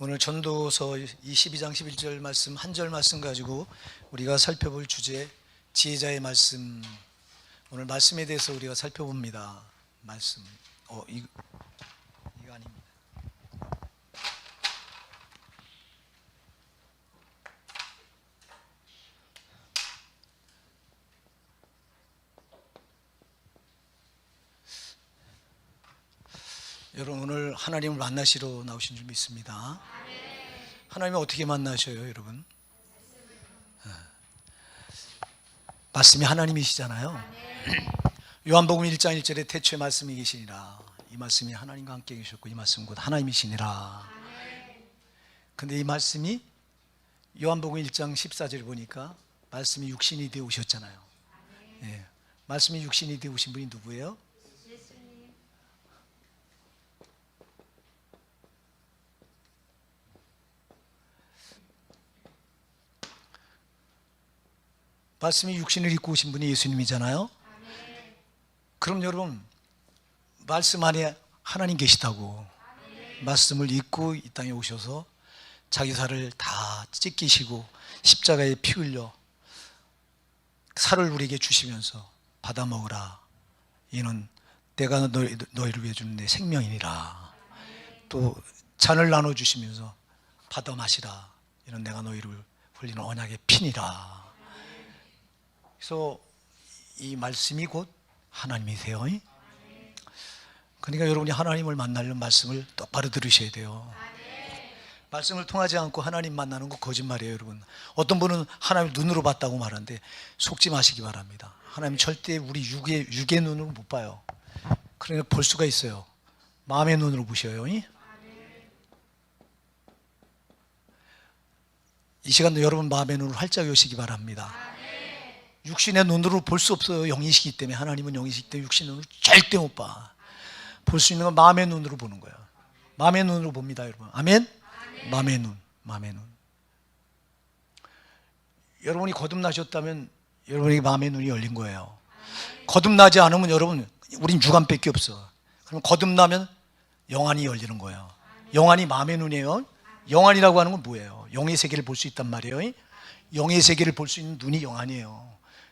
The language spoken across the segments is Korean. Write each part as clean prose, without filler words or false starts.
오늘 전도서 12장 11절 말씀 한 절 말씀 가지고 우리가 살펴볼 주제 지혜자의 말씀. 오늘 말씀에 대해서 우리가 살펴봅니다. 말씀. 이거 아닙니다. 여러분, 오늘 하나님을 만나시러 나오신 줄 믿습니다. 하나님을 어떻게 만나셔요, 여러분? 말씀이 하나님이시잖아요. 요한복음 1장 1절에 태초에 말씀이 계시니라. 이 말씀이 하나님과 함께 계셨고 이 말씀 곧 하나님이시니라. 근데 이 말씀이 요한복음 1장 14절에 보니까 말씀이 육신이 되어 오셨잖아요. 예. 말씀이 육신이 되어 오신 분이 누구예요? 말씀이 육신을 입고 오신 분이 예수님이잖아요. 그럼 여러분, 말씀 안에 하나님 계시다고. 말씀을 입고 이 땅에 오셔서 자기 살을 다 찢기시고 십자가에 피 흘려 살을 우리에게 주시면서 받아 먹으라. 이는 내가 너희를 위해 주는 내 생명이니라. 또 잔을 나눠주시면서 받아 마시라. 이는 내가 너희를 흘리는 언약의 피니라. 그래서 이 말씀이 곧 하나님이세요. 그러니까 여러분이 하나님을 만나려면 말씀을 똑바로 들으셔야 돼요. 말씀을 통하지 않고 하나님 만나는 거 거짓말이에요, 여러분. 어떤 분은 하나님을 눈으로 봤다고 말하는데 속지 마시기 바랍니다. 하나님 절대 우리 육의 눈으로 못 봐요. 그러니까 볼 수가 있어요. 마음의 눈으로 보셔요. 이 시간도 여러분 마음의 눈을 활짝 여시기 바랍니다. 육신의 눈으로 볼 수 없어요. 영이시기 때문에. 하나님은 영이시기 때문에 육신의 눈으로 절대 못 봐. 볼 수 있는 건 마음의 눈으로 보는 거예요. 마음의 눈으로 봅니다, 여러분. 아멘? 마음의 눈, 마음의 눈. 여러분이 거듭나셨다면 여러분에게 마음의 눈이 열린 거예요. 거듭나지 않으면 여러분, 우린 육안밖에 없어. 그럼 거듭나면 영안이 열리는 거예요. 영안이 마음의 눈이에요. 영안이라고 하는 건 뭐예요? 영의 세계를 볼 수 있단 말이에요. 영의 세계를 볼 수 있는 눈이 영안이에요.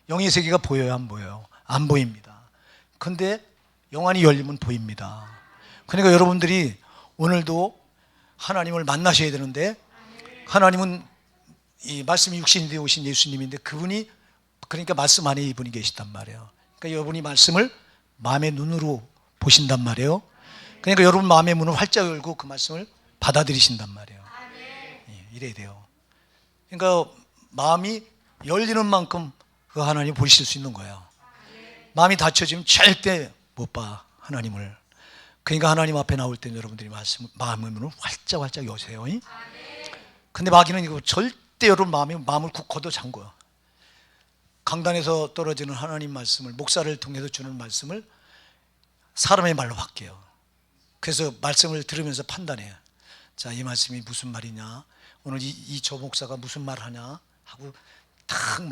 영의 세계가 보여요, 안 보여요? 안 보입니다. 근데 영안이 열리면 보입니다. 그러니까 여러분들이 오늘도 하나님을 만나셔야 되는데, 하나님은 이 말씀이 육신이 되어 오신 예수님인데 그분이, 그러니까 말씀 안에 이분이 계시단 말이에요. 그러니까 여러분이 말씀을 마음의 눈으로 보신단 말이에요. 그러니까 여러분 마음의 문을 활짝 열고 그 말씀을 받아들이신단 말이에요. 이래야 돼요. 그러니까 마음이 열리는 만큼 그 하나님 보실 수 있는 거예요. 마음이 닫혀지면 절대 못 봐, 하나님을. 그러니까 하나님 앞에 나올 때는 여러분들이 마음의 문을 활짝 여세요. 근데 마귀는 이거 절대 여러분 마음을 굳 걷어 잠궈요. 강단에서 떨어지는 하나님 말씀을, 목사를 통해서 주는 말씀을 사람의 말로 바뀌어요. 그래서 말씀을 들으면서 판단해요. 자, 이 말씀이 무슨 말이냐, 오늘 저 목사가 무슨 말 하냐 하고 딱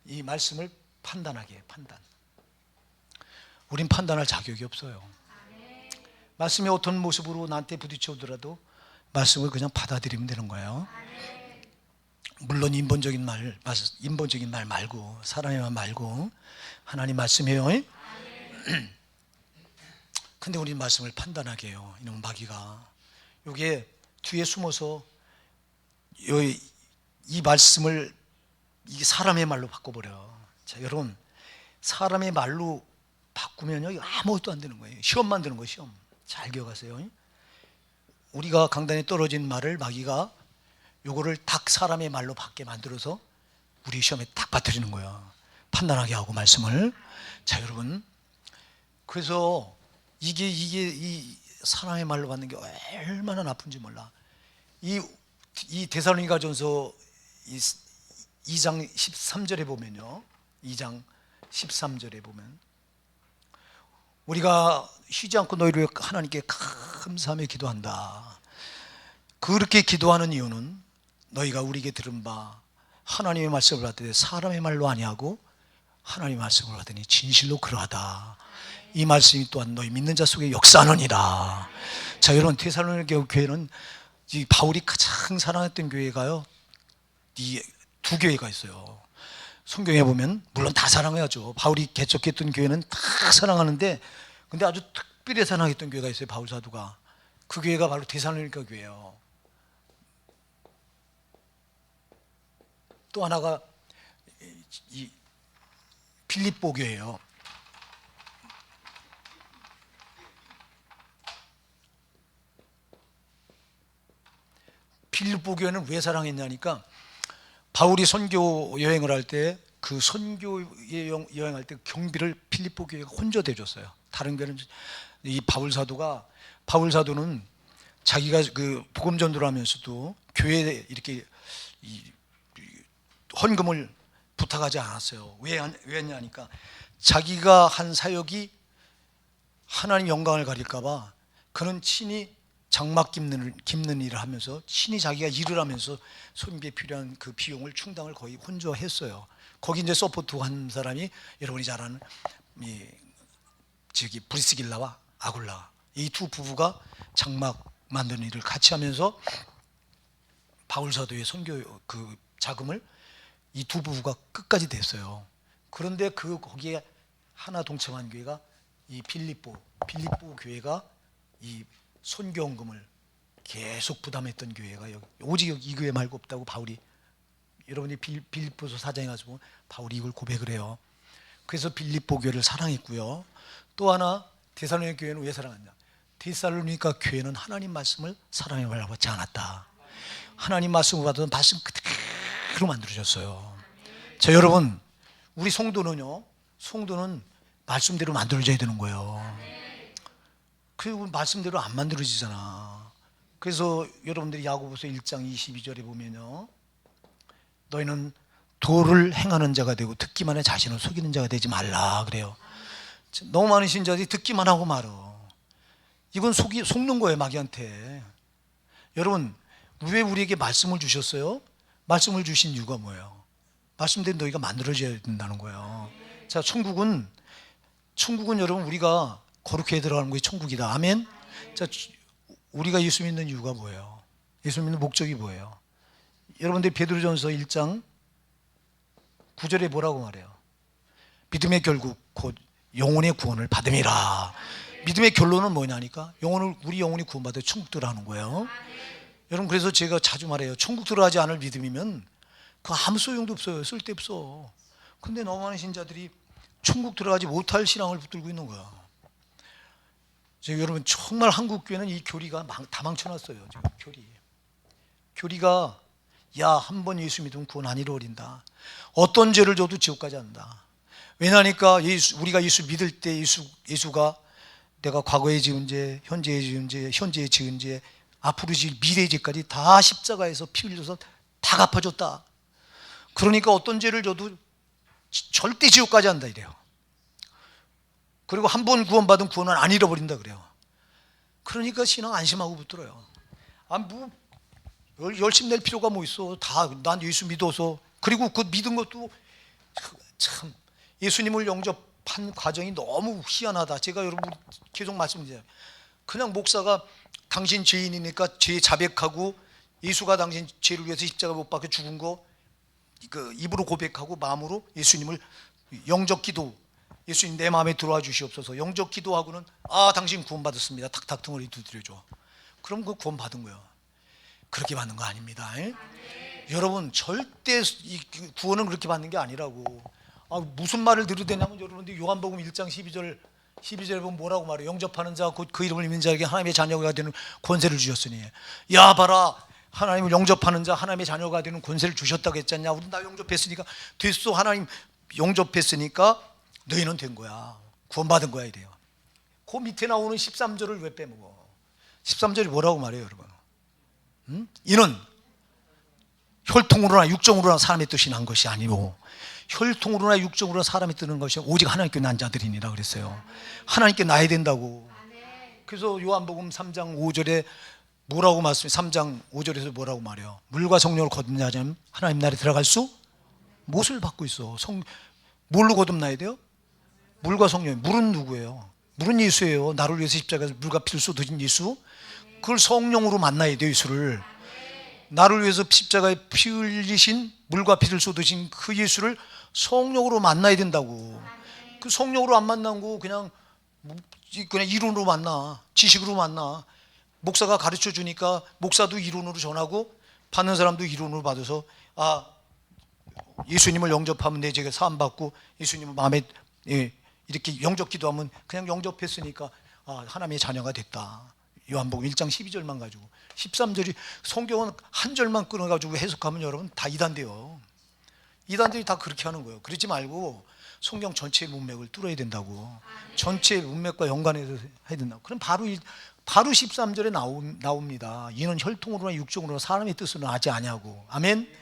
이 말씀을 판단하게 해요. 판단. 우린 판단할 자격이 없어요. 말씀이 어떤 모습으로 나한테 부딪혀 오더라도 말씀을 그냥 받아들이면 되는 거예요. 물론 인본적인 말 말고, 사람의 말 말고 하나님 말씀이에요. 근데 우리 말씀을 판단하게 해요, 이놈 마귀가. 이게 뒤에 숨어서 이 말씀을 이 사람의 말로 바꿔버려. 자, 여러분, 사람의 말로 바꾸면요 아무것도 안 되는 거예요. 시험만 되는 거예요. 시험. 잘 기억하세요. 우리가 강단에 떨어진 말을 마귀가 요거를 딱 사람의 말로 받게 만들어서 우리 시험에 딱 빠뜨리는 거예요. 판단하게 하고 말씀을. 자, 여러분, 그래서 이게 이 사람의 말로 받는 게 얼마나 나쁜지 몰라. 이 데살로니가전서 2장 13절에 보면요, 2장 13절에 보면 우리가 쉬지 않고 너희를 위해 하나님께 감사하며 기도한다. 그렇게 기도하는 이유는 너희가 우리에게 들은 바 하나님의 말씀을 받되 사람의 말로 아니하고 하나님의 말씀을 받으니 진실로 그러하다. 이 말씀이 또한 너희 믿는 자 속에 역사하느니라. 자, 여러분, 데살로니가 교회는 이 바울이 가장 사랑했던 교회가요, 이 두 교회가 있어요. 성경에 보면 물론 다 사랑해야죠. 바울이 개척했던 교회는 다 사랑하는데, 근데 아주 특별히 사랑했던 교회가 있어요, 바울 사도가. 그 교회가 바로 데살로니가 교회예요. 또 하나가 이 빌립보 교회예요. 빌립보 교회는 왜 사랑했냐니까, 바울이 선교 여행을 할 때 그 선교 여행할 때 경비를 빌립보 교회가 혼자 대줬어요. 다른 교회는. 이 바울 사도는 자기가 그 복음 전도를 하면서도 교회에 이렇게 헌금을 부탁하지 않았어요. 왜냐니까 자기가 한 사역이 하나님 영광을 가릴까 봐 그는 친히 장막 깁는 일을 하면서 친히 자기가 일을 하면서 선교에 필요한 그 비용을 충당을 거의 혼자 했어요. 거기 이제 서포트 한 사람이 여러분이 잘 아는 브리스길라와 아굴라, 이 두 부부가 장막 만드는 일을 같이 하면서 바울 사도의 선교 그 자금을 이 두 부부가 끝까지 냈어요. 그런데 거기에 하나 동참한 교회가 이 빌립보 교회가 이 선교헌금을 계속 부담했던 교회가 여기, 오직 이 교회 말고 없다고 바울이, 여러분이 빌립보서 4장에 가서 보면 바울이 이걸 고백을 해요. 그래서 빌립보 교회를 사랑했고요. 또 하나 데살로니가 교회는 왜 사랑했냐? 데살로니가 교회는 하나님 말씀을 사랑에 발라받지 않았다. 하나님 말씀을 받은 말씀 그대로 만들어졌어요. 자, 여러분, 우리 성도는 말씀대로 만들어져야 되는 거예요. 그리고 말씀대로 안 만들어지잖아. 그래서 여러분들이 야고보서 1장 22절에 보면요, 너희는 도를 행하는 자가 되고 듣기만 해 자신을 속이는 자가 되지 말라 그래요. 너무 많은 신자들이 듣기만 하고 말어. 이건 속는 거예요, 마귀한테. 여러분, 왜 우리에게 말씀을 주셨어요? 말씀을 주신 이유가 뭐예요? 말씀대로 너희가 만들어져야 된다는 거예요. 자, 천국은 여러분, 우리가 거룩해 들어가는 것이 천국이다. 아멘. 자, 우리가 예수 믿는 이유가 뭐예요? 예수 믿는 목적이 뭐예요? 여러분들 베드로전서 1장 9절에 뭐라고 말해요? 믿음의 결국 곧 영혼의 구원을 받음이라. 믿음의 결론은 뭐냐니까, 우리 영혼이 구원받아 천국 들어가는 거예요. 여러분, 그래서 제가 자주 말해요. 천국 들어가지 않을 믿음이면 그 아무 소용도 없어요. 쓸데없어. 근데 너무 많은 신자들이 천국 들어가지 못할 신앙을 붙들고 있는 거야. 여러분, 정말 한국 교회는 이 교리가 다 망쳐놨어요. 지금 교리가 한 번 예수 믿으면 구원 안 이루어진다. 어떤 죄를 져도 지옥 가지 않는다. 왜냐하니까 우리가 예수 믿을 때 예수가 내가 과거에 지은 죄, 현재에 지은 죄, 앞으로 지을 미래의 죄까지 다 십자가에서 피 흘려서 다 갚아줬다. 그러니까 어떤 죄를 져도 절대 지옥 가지 않는다 이래요. 그리고 한 번 구원받은 구원은 안 잃어버린다 그래요. 그러니까 신앙 안심하고 붙들어요. 열심 낼 필요가 뭐 있어. 난 예수 믿어서. 그리고 그 믿은 것도 참 예수님을 영접한 과정이 너무 희한하다. 제가 여러분 계속 말씀드려요. 그냥 목사가 당신 죄인이니까 죄 자백하고 예수가 당신 죄를 위해서 십자가 못 박혀 죽은 거 입으로 고백하고 마음으로 예수님을 영접 기도, 예수님 내 마음에 들어와 주시옵소서, 영접 기도하고는 당신 구원받았습니다. 탁탁 등을 두드려줘. 그럼 그 구원받은 거예요. 그렇게 받는 거 아닙니다. 여러분, 절대 구원은 그렇게 받는 게 아니라고. 무슨 말을 들으되냐면, 여러분들 요한복음 1장 12절에 보면 뭐라고 말해요? 영접하는 자 곧 그 이름을 믿는 자에게 하나님의 자녀가 되는 권세를 주셨으니. 야 봐라, 하나님을 영접하는 자 하나님의 자녀가 되는 권세를 주셨다고 했잖냐. 우리 나 영접했으니까 됐어. 하나님 영접했으니까 너희는 된 거야, 구원받은 거야 이래요. 그 밑에 나오는 13절을 왜 빼먹어? 13절이 뭐라고 말해요, 여러분? 이는 혈통으로나 육정으로나 사람의 뜻이 난 것이 아니고 혈통으로나 육정으로나 사람이 뜨는 것이 오직 하나님께 난 자들이니라 그랬어요. 하나님께 나야 된다고. 그래서 요한복음 3장 5절에 뭐라고 말씀해? 3장 5절에서 뭐라고 말해요? 물과 성령을 거듭나자면 하나님 나라에 들어갈 수 무엇을 받고 있어? 뭘로 거듭나야 돼요? 물과 성령. 물은 누구예요? 물은 예수예요. 나를 위해서 십자가에서 물과 피를 쏟으신 예수. 그걸 성령으로 만나야 돼요. 예수를. 나를 위해서 십자가에 피 흘리신, 물과 피를 쏟으신 그 예수를 성령으로 만나야 된다고. 그 성령으로 안 만나고 그냥 이론으로 만나, 지식으로 만나. 목사가 가르쳐 주니까 목사도 이론으로 전하고 받는 사람도 이론으로 받아서 예수님을 영접하면 내 죄가 사함받고 예수님을 마음에 이렇게 영접 기도하면 그냥 영접했으니까 하나님의 자녀가 됐다. 요한복음 1장 12절만 가지고 13절이 성경은 한 절만 끊어가지고 해석하면 여러분 다 이단돼요. 이단들이 다 그렇게 하는 거예요. 그러지 말고 성경 전체의 문맥을 뚫어야 된다고. 전체의 문맥과 연관해서 해야 된다고. 그럼 바로 13절에 나옵니다. 이는 혈통으로나 육정으로나 사람의 뜻으로 하지 아니하고. 아멘.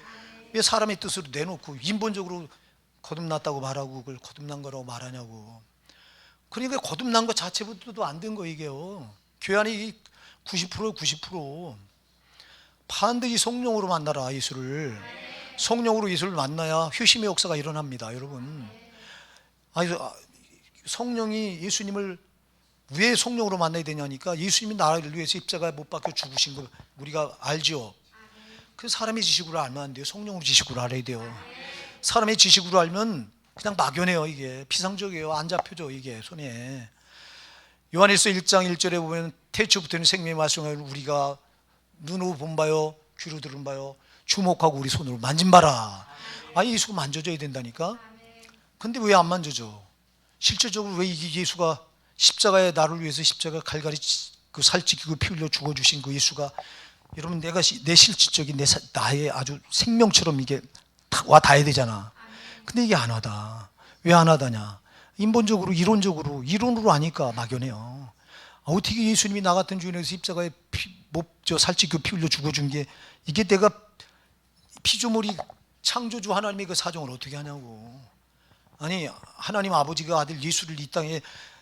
왜 사람의 뜻으로 내놓고 인본적으로 거듭났다고 말하고 그걸 거듭난 거라고 말하냐고. 그러니까 거듭난 것 자체부터도 안 된 거 이게요. 교회 안에 90% 반드시 성령으로 만나라. 예수를 성령으로 예수를 만나야 회심의 역사가 일어납니다. 여러분, 성령이 예수님을 왜 성령으로 만나야 되냐니까 예수님이 나를 위해서 십자가에 못 박혀 죽으신 거 우리가 알죠. 그 사람의 지식으로 알면 안 돼요. 성령으로 지식으로 알아야 돼요. 사람의 지식으로 알면 그냥 막연해요. 이게 비상적이에요. 안 잡혀져 이게 손에. 요한일서 1장 1절에 보면 태초부터는 생명의 말씀을 우리가 눈으로 본 바요 귀로 들은 바요 주목하고 우리 손으로 만진 바라. 예수가 만져져야 된다니까. 근데 왜 안 만져져? 실제적으로 왜 이 예수가 십자가에 나를 위해서 십자가 갈갈이 그 살찌기고 피 흘려 죽어주신 그 예수가 여러분 내 실질적인 나의 아주 생명처럼 이게 와 닿아야 되잖아. 근데 이게 안 와다. 왜 안 와다냐? 인본적으로 이론으로 아니까 막연해요. 어떻게 예수님이 나 같은 주인에서 십자가에 살찌고 피 흘려 죽어준 게 이게 내가 피조물이 창조주 하나님의 그 사정을 어떻게 하냐고. 아니 하나님 아버지가 아들 예수를 이 땅에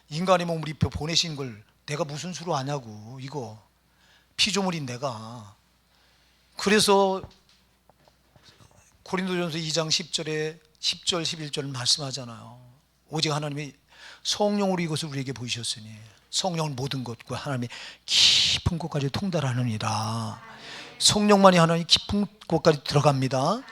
인간의 몸을 입혀 보내신 걸 내가 무슨 수로 아냐고. 이거 피조물인 내가. 그래서 고린도전서 2장 10절 11절 말씀하잖아요. 오직 하나님이 성령으로 이것을 우리에게 보이셨으니 성령은 모든 것과 하나님의 깊은 곳까지 통달하느니라. 성령만이 하나님 깊은 곳까지 들어갑니다.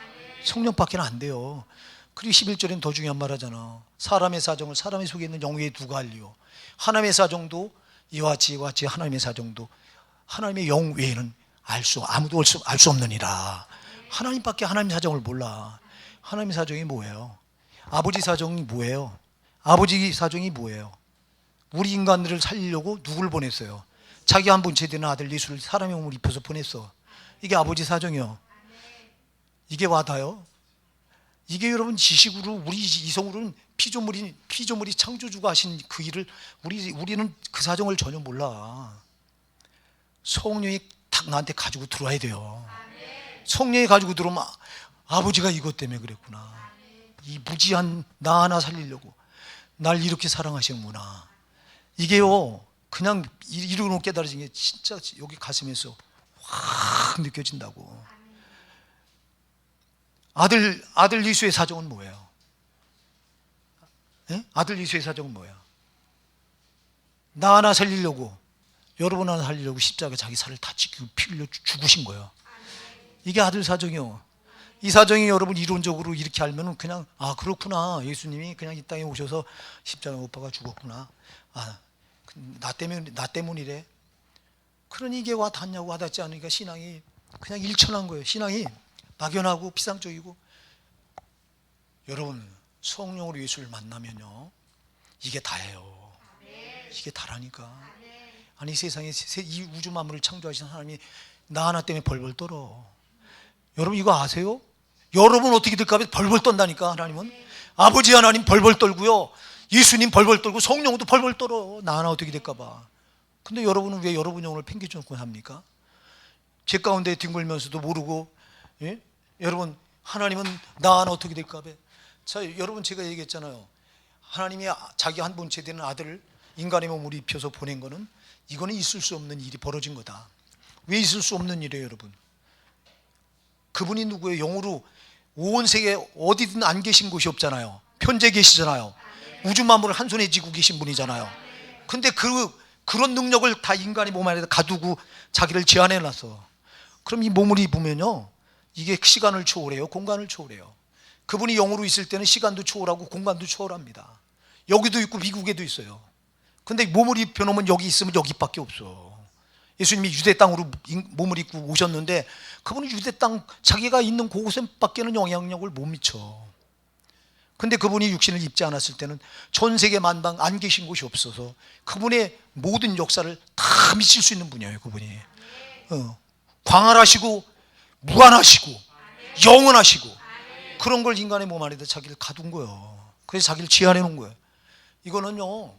성령밖에 안 돼요. 그리고 11절에는 더 중요한 말 하잖아. 사람의 사정을 사람의 속에 있는 영에 두가 알리오. 하나님의 사정도 이와 같이 하나님의 사정도 하나님의 영 외에는 아무도 알 수 없느니라. 하나님밖에 하나님의 사정을 몰라. 하나님의 사정이 뭐예요? 아버지 사정이 뭐예요? 아버지 사정이 뭐예요? 우리 인간들을 살리려고 누굴 보냈어요? 자기 한 분째 되는 아들 예수를 사람의 몸을 입혀서 보냈어. 이게 아버지 사정이요. 이게 와닿아요? 이게 여러분 지식으로 우리 이성으로는 피조물이 창조주가 하신 그 일을 우리는 그 사정을 전혀 몰라. 성령이 딱 나한테 가지고 들어와야 돼요. 성령이 가지고 들어오면 아버지가 이것 때문에 그랬구나. 이 무지한 나 하나 살리려고 날 이렇게 사랑하시는구나. 이게요 그냥 이루고 깨달아진 게 진짜 여기 가슴에서 확 느껴진다고. 아들 예수의 사정은 뭐예요? 예? 아들 예수의 사정은 뭐야? 나 하나 살리려고, 여러분 하나 살리려고 십자가에 자기 살을 다 지키고 피 흘려 죽으신 거예요. 이게 아들 사정이요. 이 사정이 여러분 이론적으로 이렇게 알면은 그냥 그렇구나. 예수님이 그냥 이 땅에 오셔서 십자가 못 박아 죽었구나. 나 때문이래. 그러니 이게 와 닿냐고. 와닿지 않으니까 신앙이 그냥 일천한 거예요. 신앙이 막연하고 피상적이고. 여러분 성령으로 예수를 만나면요 이게 다예요. 이게 다라니까. 아니 세상에 이 우주 만물을 창조하신 하나님이 나 하나 때문에 벌벌 떨어. 여러분 이거 아세요? 여러분 어떻게 될까 봐 벌벌 떤다니까. 하나님은 아버지 하나님 벌벌 떨고요, 예수님 벌벌 떨고 성령도 벌벌 떨어. 나 하나 어떻게 될까 봐. 근데 여러분은 왜 여러분 영혼을 팽개쳐놓고 합니까? 죄 가운데 뒹굴면서도 모르고. 예? 여러분 하나님은 나 하나 어떻게 될까 봐. 자 여러분 제가 얘기했잖아요. 하나님이 자기 한 분째 되는 아들을 인간의 몸으로 입혀서 보낸 거는 이거는 있을 수 없는 일이 벌어진 거다. 왜 있을 수 없는 일이에요 여러분? 그분이 누구예요? 영으로 온 세계 어디든 안 계신 곳이 없잖아요. 편재 계시잖아요. 우주 만물을 한 손에 쥐고 계신 분이잖아요. 근데 그 그런 능력을 다 인간의 몸 안에 가두고 자기를 제한해 놨어. 그럼 이 몸을 입으면요, 이게 시간을 초월해요, 공간을 초월해요. 그분이 영으로 있을 때는 시간도 초월하고 공간도 초월합니다. 여기도 있고 미국에도 있어요. 근데 몸을 입혀놓으면 여기 있으면 여기밖에 없어. 예수님이 유대 땅으로 몸을 입고 오셨는데 그분은 유대 땅 자기가 있는 그곳에밖에는 영향력을 못 미쳐. 근데 그분이 육신을 입지 않았을 때는 전 세계 만방 안 계신 곳이 없어서 그분의 모든 역사를 다 미칠 수 있는 분이에요. 그분이 광활하시고 무한하시고 영원하시고 그런 걸 인간의 몸 안에다 자기를 가둔 거예요. 그래서 자기를 제한해 놓은 거예요. 이거는요,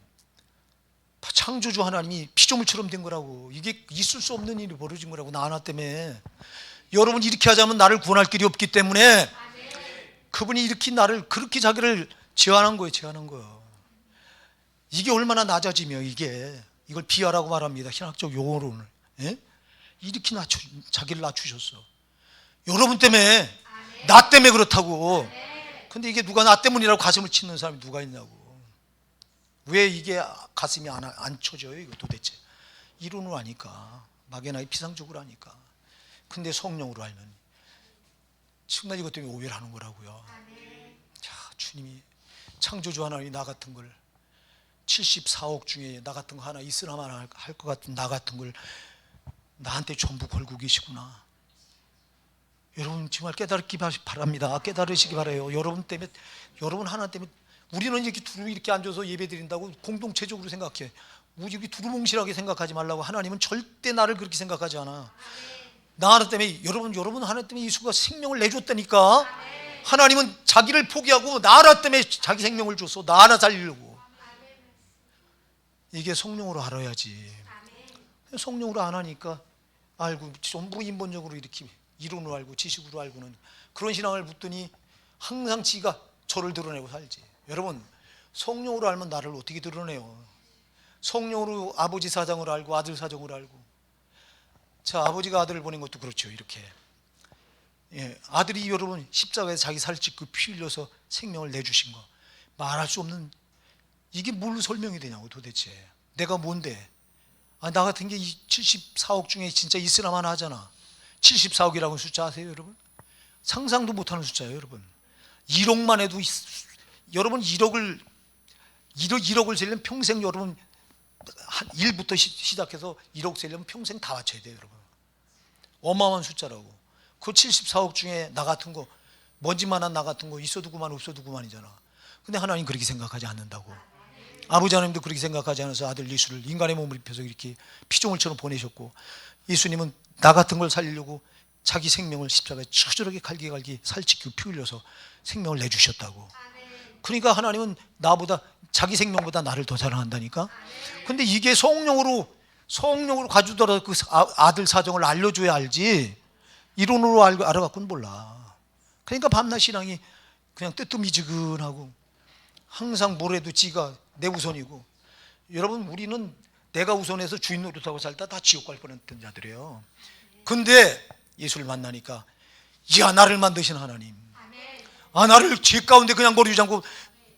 창조주 하나님이 피조물처럼 된 거라고. 이게 있을 수 없는 일이 벌어진 거라고. 나 하나 때문에. 여러분, 이렇게 하자면 나를 구원할 길이 없기 때문에 그분이 이렇게 나를 그렇게 자기를 제한한 거예요. 제한한 거예요. 이게 얼마나 낮아지며 이걸 비하라고 말합니다. 신학적 용어로는. 예? 이렇게 자기를 낮추셨어. 여러분 때문에, 나 때문에 그렇다고. 근데 이게 누가 나 때문이라고 가슴을 치는 사람이 누가 있냐고. 왜 이게 가슴이 안 쳐져요? 이거 도대체 이론으로 하니까, 막연하게 피상적으로 하니까. 근데 성령으로 알면 정말 이것 때문에 오해를 하는 거라고요. 자, 주님이, 창조주 하나님이 나 같은 걸, 74억 중에 나 같은 거 하나 있으나만 할 것 같은 나 같은 걸 나한테 전부 걸고 계시구나. 여러분 정말 깨달기 바랍니다. 깨달으시기 바라요. 여러분 때문에, 여러분 하나 때문에. 우리는 이렇게 두루 이렇게 앉아서 예배 드린다고 공동체적으로 생각해. 우리 두루뭉실하게 생각하지 말라고. 하나님은 절대 나를 그렇게 생각하지 않아. 나 하나 때문에, 여러분 하나 때문에 예수가 생명을 내줬다니까. 하나님은 자기를 포기하고 나 하나 때문에 자기 생명을 줬어. 나 하나 살리려고. 이게 성령으로 알아야지. 성령으로 안 하니까 알고 전부 인본적으로 이렇게 이론으로 알고 지식으로 알고는 그런 신앙을 붙더니 항상 지가 저를 드러내고 살지. 여러분, 성령으로 알면 나를 어떻게 드러내요? 성령으로 아버지 사정을 알고 아들 사정을 알고. 자, 아버지가 아들을 보낸 것도 그렇죠. 이렇게, 아들이 여러분 십자가에서 자기 살을 찢고 피 흘려서 생명을 내주신 거, 말할 수 없는, 이게 뭘로 설명이 되냐고 도대체. 내가 뭔데? 나 같은 게 74억 중에 진짜 있으나만 하잖아. 74억이라는 숫자 아세요, 여러분? 상상도 못하는 숫자예요, 여러분. 1억만 해도 여러분 1억을 세려면 평생, 여러분 1부터 시작해서 1억 세려면 평생 다 맞춰야 돼요, 여러분. 어마어마한 숫자라고. 그 74억 중에 나 같은 거, 먼지만한 나 같은 거 있어도 그만 없어도 그만이잖아. 근데 하나님 그렇게 생각하지 않는다고. 아버지 하나님도 그렇게 생각하지 않아서 아들 예수를 인간의 몸을 입혀서 이렇게 피조물처럼 보내셨고, 예수님은 나 같은 걸 살리려고 자기 생명을 십자가에 처절하게 갈기 살찌고 피 흘려서 생명을 내주셨다고. 그러니까 하나님은 나보다, 자기 생명보다 나를 더 사랑한다니까. 근데 이게 성령으로 가지더라도 그 아들 사정을 알려줘야 알지, 이론으로 알아갖고는 몰라. 그러니까 밤낮 신앙이 그냥 뜨뜻미지근하고 항상 뭘 해도 지가 내 우선이고. 여러분, 우리는 내가 우선해서 주인 노릇하고 살다 다 지옥 갈 뻔했던 자들이에요. 근데 예수를 만나니까, 이야, 나를 만드신 하나님, 나를 죄 가운데 그냥 버리지 않고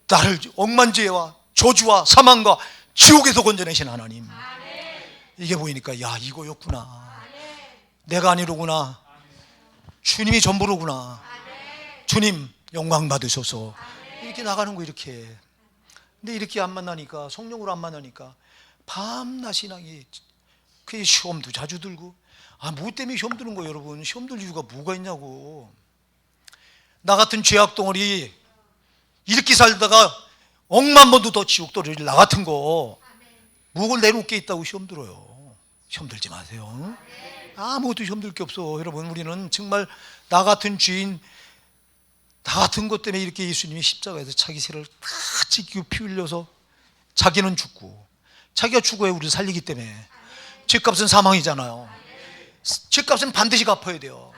나를 억만죄와 저주와 사망과 지옥에서 건져내신 하나님. 이게 보이니까, 야, 이거였구나. 내가 아니로구나. 주님이 전부로구나. 주님 영광 받으셔서. 이렇게 나가는 거, 이렇게. 근데 이렇게 안 만나니까, 성령으로 안 만나니까 밤낮 신앙이, 그 시험도 자주 들고. 뭐 때문에 시험 드는 거예요, 여러분? 시험 들 이유가 뭐가 있냐고. 나 같은 죄악 덩어리 이렇게 살다가 억만 번도 더 지옥 떨어질 나 같은 거, 목을 내놓을 게 있다고 시험 들어요. 시험 들지 마세요. 아무것도 시험 들 게 없어. 여러분, 우리는 정말 나 같은 죄인, 나 같은 것 때문에 이렇게 예수님이 십자가에서 자기 세를 다 찢기고 피 흘려서 자기는 죽고, 자기가 죽어야 우리를 살리기 때문에. 죄값은 사망이잖아요. 죄값은 반드시 갚아야 돼요.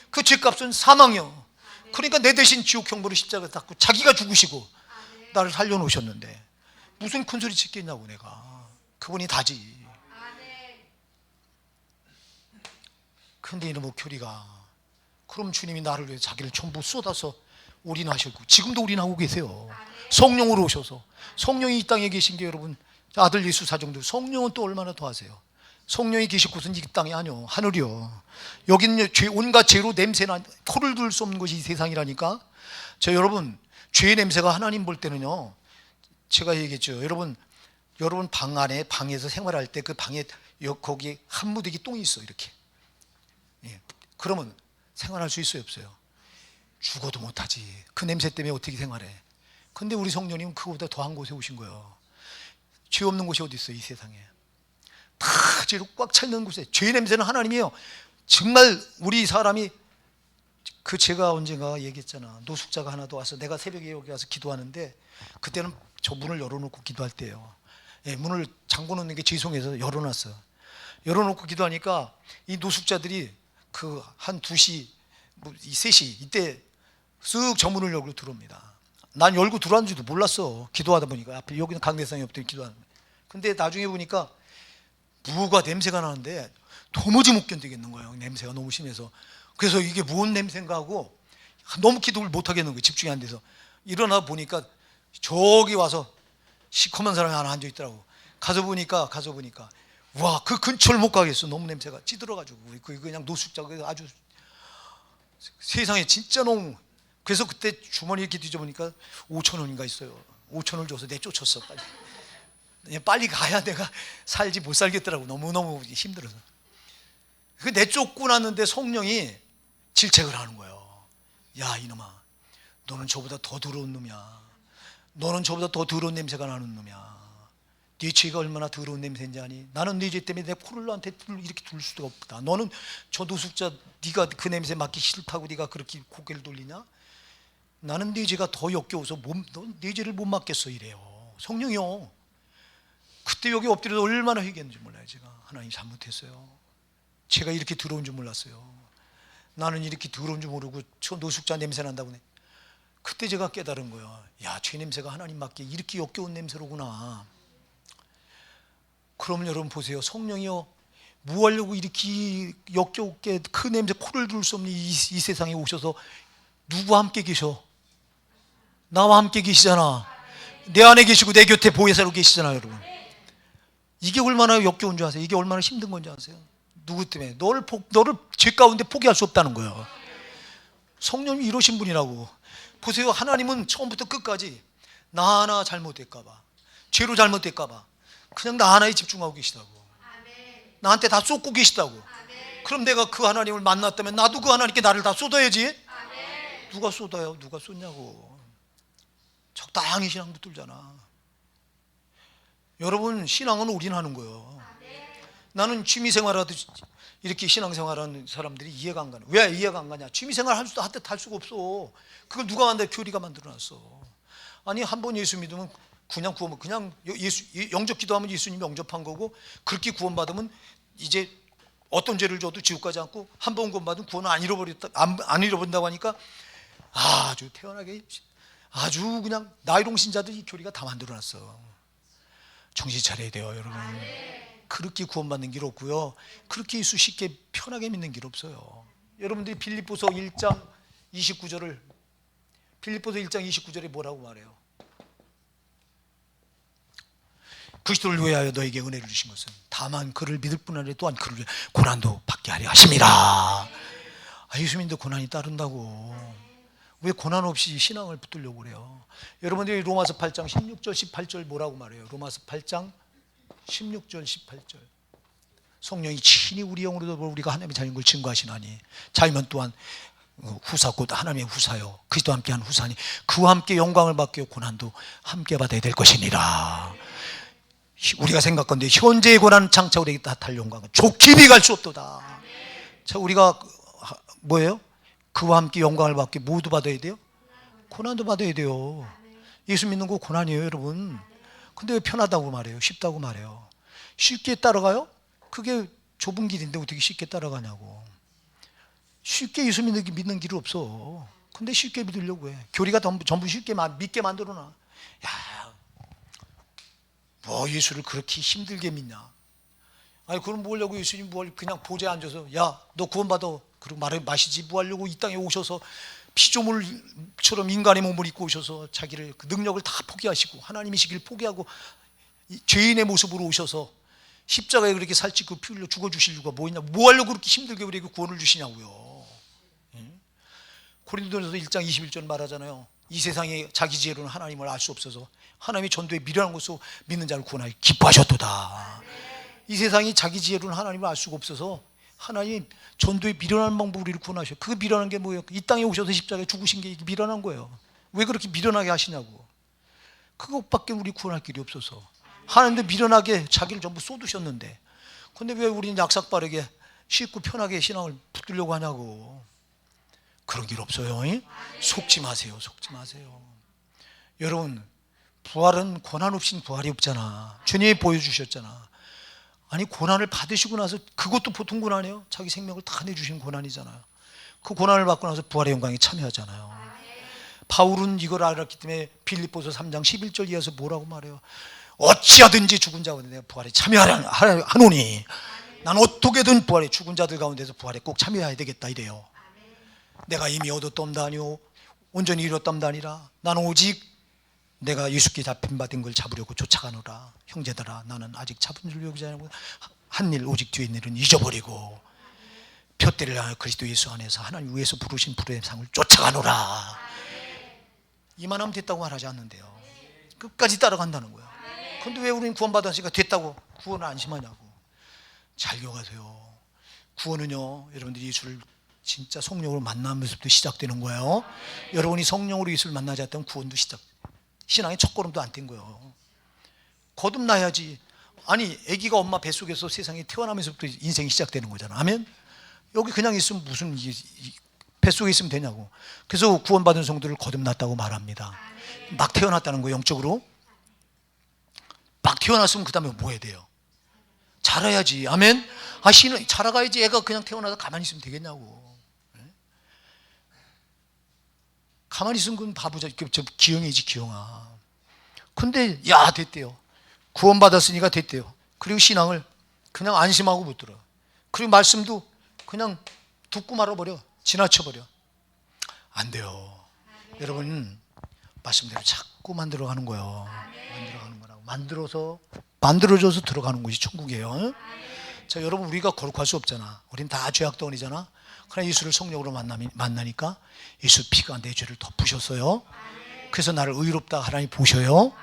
그 죄값은 사망이요. 그러니까 내 대신 지옥 형벌을 십자가에 닦고 자기가 죽으시고 나를 살려놓으셨는데 무슨 큰소리 짓겠냐고. 내가 그분이 다지. 근데 이놈의 교리가, 그럼 주님이 나를 위해 자기를 전부 쏟아서 올인하셨고, 지금도 올인하고 계세요. 성령으로 오셔서. 성령이 이 땅에 계신 게 여러분 아들 예수 사정도. 성령은 또 얼마나 더하세요. 성령이 계실 곳은 이 땅이 아니요 하늘이요. 여기는 온갖 죄로 냄새나 코를 둘 수 없는 것이 이 세상이라니까. 여러분, 죄의 냄새가 하나님 볼 때는요, 제가 얘기했죠. 여러분 방에서 생활할 때 그 방에 거기에 한 무더기 똥이 있어 이렇게. 예. 그러면 생활할 수 있어요, 없어요? 죽어도 못하지. 그 냄새 때문에 어떻게 생활해? 근데 우리 성령님은 그거보다 더한 곳에 오신 거예요. 죄 없는 곳이 어디 있어요, 이 세상에? 다 죄로 꽉 차 있는 곳에. 죄의 냄새는 하나님이에요. 정말 우리 사람이, 제가 언젠가 얘기했잖아. 노숙자가 하나 더 와서, 내가 새벽에 여기 와서 기도하는데, 그때는 저 문을 열어놓고 기도할 때예요. 예, 문을 잠궈 놓는 게 죄송해서 열어놨어. 열어놓고 기도하니까 이 노숙자들이 한 2시, 3시 이때 쓱 저 문을 열고 들어옵니다. 난 열고 들어왔는지도 몰랐어. 기도하다 보니까 앞에 여기는 강대상이 없더니 기도하는 거예요. 근데 나중에 보니까 무가 냄새가 나는데 도무지 못 견디겠는 거예요. 냄새가 너무 심해서. 그래서 이게 무슨 냄새인가 하고 너무 기도를 못 하겠는 거예요. 집중이 안 돼서. 일어나 보니까 저기 와서 시커먼 사람이 하나 앉아 있더라고. 가서 보니까 와, 그 근처를 못 가겠어. 너무 냄새가 찌들어가지고. 그냥 노숙자가 아주 세상에 진짜 너무. 그래서 그때 주머니에 이렇게 뒤져보니까 5,000원인가 있어요. 5,000원을 줘서 내쫓았어. 빨리 가야 내가 살지 못 살겠더라고. 너무너무 힘들어서. 그 내쫓고 났는데 성령이 질책을 하는 거예요. 야, 이놈아, 너는 저보다 더 더러운 놈이야. 너는 저보다 더 더러운 냄새가 나는 놈이야. 네 죄가 얼마나 더러운 냄새인지 아니? 나는 네 죄 때문에 내 코를 너한테 이렇게 둘 수가 없다. 너는 저 노숙자, 네가 그 냄새 맡기 싫다고 네가 그렇게 고개를 돌리냐? 나는 네 죄가 더 역겨워서 네 죄를 못 맡겠어 이래요. 성령이요. 그때 여기 엎드려서 얼마나 회개했는지 몰라요. 제가 하나님 잘못했어요. 제가 이렇게 더러운 줄 몰랐어요. 나는 이렇게 더러운 줄 모르고 저 노숙자 냄새 난다고. 그때 제가 깨달은 거예요. 야, 죄 냄새가 하나님 맡기에 이렇게 역겨운 냄새로구나. 그러면 여러분 보세요. 성령이요, 뭐 하려고 이렇게 역겹게 그 냄새 코를 둘 수 없는 이 세상에 오셔서 누구와 함께 계셔? 나와 함께 계시잖아. 내 안에 계시고 내 곁에 보혜사로 계시잖아요, 여러분. 이게 얼마나 역겨운 줄 아세요? 이게 얼마나 힘든 건지 아세요? 누구 때문에? 너를 죄 가운데 포기할 수 없다는 거예요. 성령님이 이러신 분이라고. 보세요. 하나님은 처음부터 끝까지 나 하나 잘못될까봐, 죄로 잘못될까봐 그냥 나 하나에 집중하고 계시다고. 나한테 다 쏟고 계시다고. 그럼 내가 그 하나님을 만났다면 나도 그 하나님께 나를 다 쏟아야지. 누가 쏟아요? 누가 쏟냐고. 적당히 신앙 붙들잖아. 여러분, 신앙은 올인하는 거예요. 나는 취미생활하듯이 이렇게 신앙생활하는 사람들이 이해가 안 가네. 왜 이해가 안 가냐? 취미생활 할 수가 없어. 그걸 누가 만들어? 교리가 만들어놨어. 아니, 한 번 예수 믿으면 그냥 구원, 그냥 영접 기도하면 예수님이 영접한 거고, 그렇게 구원받으면 이제 어떤 죄를 져도 지옥 가지 않고, 한 번 구원받으면 구원을 안 잃어버린다고 하니까 아주 태연하게, 아주 그냥 나이롱 신자들이 교리가 다 만들어놨어. 정신 차려야 돼요, 여러분. 그렇게 구원받는 길 없고요. 그렇게 예수 쉽게 편하게 믿는 길 없어요. 여러분들이 빌립보서 1장 29절에 뭐라고 말해요? 그리스도를 위하여 너에게 은혜를 주신 것은 다만 그를 믿을 뿐 아니라 또한 그를 위해 고난도 받게 하려 하심이라. 예수 믿는데 고난이 따른다고. 왜 고난 없이 신앙을 붙들려고 그래요? 여러분들이 로마서 8장 16절 18절 뭐라고 말해요? 로마서 8장 16절 18절. 성령이 친히 우리 영으로도 우리가 하나님의 자녀인 걸 증거하시나니 자유면 또한 후사 곧 하나님의 후사요 그리스도와 함께한 후사니 그와 함께 영광을 받게 고난도 함께 받아야 될 것이니라. 우리가 생각건대 현재의 고난은 장차 우리에게 탓할 영광은 족집이 갈 수 없도다. 자, 우리가 뭐예요? 그와 함께 영광을 받게 모두 받아야 돼요? 고난도 받아야 돼요. 예수 믿는 거 고난이에요, 여러분. 근데 왜 편하다고 말해요? 쉽다고 말해요? 쉽게 따라가요? 그게 좁은 길인데 어떻게 쉽게 따라가냐고. 쉽게 예수 믿는 길이 없어. 근데 쉽게 믿으려고 해. 교리가 전부 쉽게 믿게 만들어놔. 야, 뭐 예수를 그렇게 힘들게 믿냐? 아니, 그럼 뭐 하려고 예수님 그냥 보좌에 앉아서 야, 너 구원받아. 그리고 마시지 뭐 하려고 이 땅에 오셔서 피조물처럼 인간의 몸을 입고 오셔서 자기를 그 능력을 다 포기하시고 하나님이시길 포기하고 죄인의 모습으로 오셔서 십자가에 그렇게 살찌고 피 흘려 죽어주실 이유가 뭐 있냐? 뭐 하려고 그렇게 힘들게 우리에게 구원을 주시냐고요. 고린도전서 1장 21절 말하잖아요. 이 세상에 자기 지혜로는 하나님을 알 수 없어서 하나님이 전도에 미련한 것으로 믿는 자를 구원하여 기뻐하셨도다. 이 세상이 자기 지혜로는 하나님을 알 수가 없어서 하나님 전도에 미련한 방법으로 우리를 구원하셔. 그 미련한 게 뭐예요? 이 땅에 오셔서 십자가에 죽으신 게 미련한 거예요. 왜 그렇게 미련하게 하시냐고. 그것밖에 우리 구원할 길이 없어서 하나님도 미련하게 자기를 전부 쏟으셨는데, 근데 왜 우리는 약삭빠르게 쉽고 편하게 신앙을 붙들려고 하냐고. 그런 길 없어요. 속지 마세요. 속지 마세요. 여러분, 부활은 고난 없이는 부활이 없잖아. 주님이 보여주셨잖아. 아니, 고난을 받으시고 나서, 그것도 보통 고난이에요. 자기 생명을 다 내주신 고난이잖아요. 그 고난을 받고 나서 부활의 영광에 참여하잖아요. 바울은 이걸 알았기 때문에 빌립보서 3장 11절 이하에서 뭐라고 말해요? 어찌하든지 죽은 자 가운데 내가 부활에 참여하노니 난 어떻게든 부활에, 죽은 자들 가운데서 부활에 꼭 참여해야 되겠다 이래요. 내가 이미 얻었dom다 아니오 온전히 이뤘dom다 아니라 나는 오직 내가 예수께 잡힌 바 된 걸 잡으려고 쫓아가노라. 형제들아, 나는 아직 잡은 줄 여기지 않고 한 일 오직 뒤에 있는 일은 잊어버리고 표대를 향하여 그리스도 예수 안에서 하나님 위에서 부르신 부름의 상을 쫓아가노라. 이만하면 됐다고 말하지 않는데요. 끝까지 따라간다는 거예요. 그런데 왜 우리는 구원받았으니까 됐다고 구원을 안심하냐고. 잘 기억하세요. 구원은요, 여러분들이 예수를 진짜 성령으로 만나면서부터 시작되는 거예요. 여러분이 성령으로 예수를 만나지 않았다면 구원도 신앙의 첫걸음도 안 뗀 거예요. 거듭나야지. 아니, 아기가 엄마 뱃속에서 세상에 태어나면서부터 인생이 시작되는 거잖아. 아멘? 여기 그냥 있으면 무슨 뱃속에 있으면 되냐고. 그래서 구원받은 성도를 거듭났다고 말합니다. 막 태어났다는 거예요. 영적으로 막 태어났으면 그 다음에 뭐 해야 돼요? 자라야지. 아멘? 자라가야지. 애가 그냥 태어나서 가만히 있으면 되겠냐고. 가만히 있으면 그건 바보자. 저 기형이지, 기형아. 근데 야, 됐대요. 구원받았으니까 됐대요. 그리고 신앙을 그냥 안심하고 못 들어요. 그리고 말씀도 그냥 듣고 말아버려. 지나쳐버려. 안 돼요. 여러분, 말씀대로 자꾸 만들어가는 거예요. 만들어가는 거라고. 만들어줘서 들어가는 곳이 천국이에요. 자, 여러분, 우리가 거룩할 수 없잖아. 우린 다 죄악덩어리잖아. 그러나 예수를 성령으로 만나니까 예수 피가 내 죄를 덮으셨어요. 그래서 나를 의롭다 하나님 보셔요.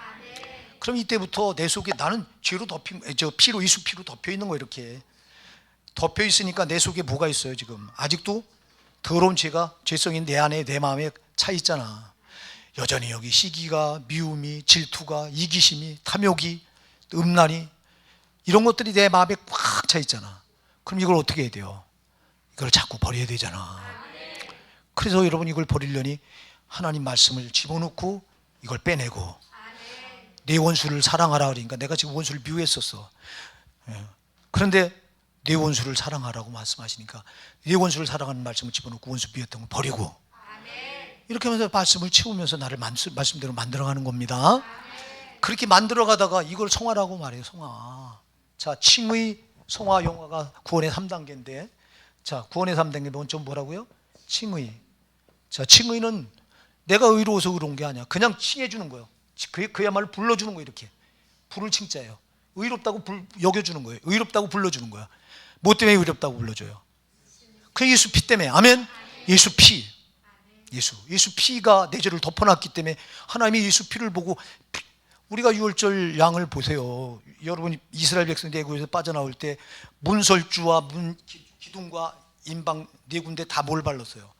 그럼 이때부터 내 속에 나는 피로, 예수 피로 덮여 있는 거예요. 이렇게 덮여 있으니까 내 속에 뭐가 있어요? 지금 아직도 더러운 죄성이 내 안에, 내 마음에 차 있잖아. 여전히 여기 시기가, 미움이, 질투가, 이기심이, 탐욕이, 음란이, 이런 것들이 내 마음에 꽉 차 있잖아. 그럼 이걸 어떻게 해야 돼요? 이걸 자꾸 버려야 되잖아. 그래서 여러분, 이걸 버리려니 하나님 말씀을 집어넣고 이걸 빼내고, 내 원수를 사랑하라 그러니까 내가 지금 원수를 미워했었어. 그런데 내 원수를 사랑하라고 말씀하시니까 내 원수를 사랑하는 말씀을 집어넣고 원수 미웠던 걸 버리고, 이렇게 하면서 말씀을 채우면서 나를 말씀대로 만들어가는 겁니다. 그렇게 만들어가다가 이걸 성화라고 말해요. 성화. 자, 칭의, 성화, 영화가 구원의 3단계인데, 자, 구원의 3단계 먼저 뭐라고요? 칭의. 자, 칭의는 내가 의로워서 의로운 게 아니야. 그냥 칭해주는 거예요. 그야말로 불러주는 거예요. 이렇게 불을 칭자예요. 의롭다고 여겨주는 거예요. 의롭다고 불러주는 거야. 뭐 때문에 의롭다고 불러줘요? 그 예수 피 때문에. 아멘. 예수 피. 예수 피가 내 죄를 덮어놨기 때문에 하나님이 예수 피를 보고, 우리가 유월절 양을 보세요. 여러분이 이스라엘 백성들 애굽에서 빠져나올 때 문설주와 기둥과 인방 네 군데 다 뭘 발랐어요?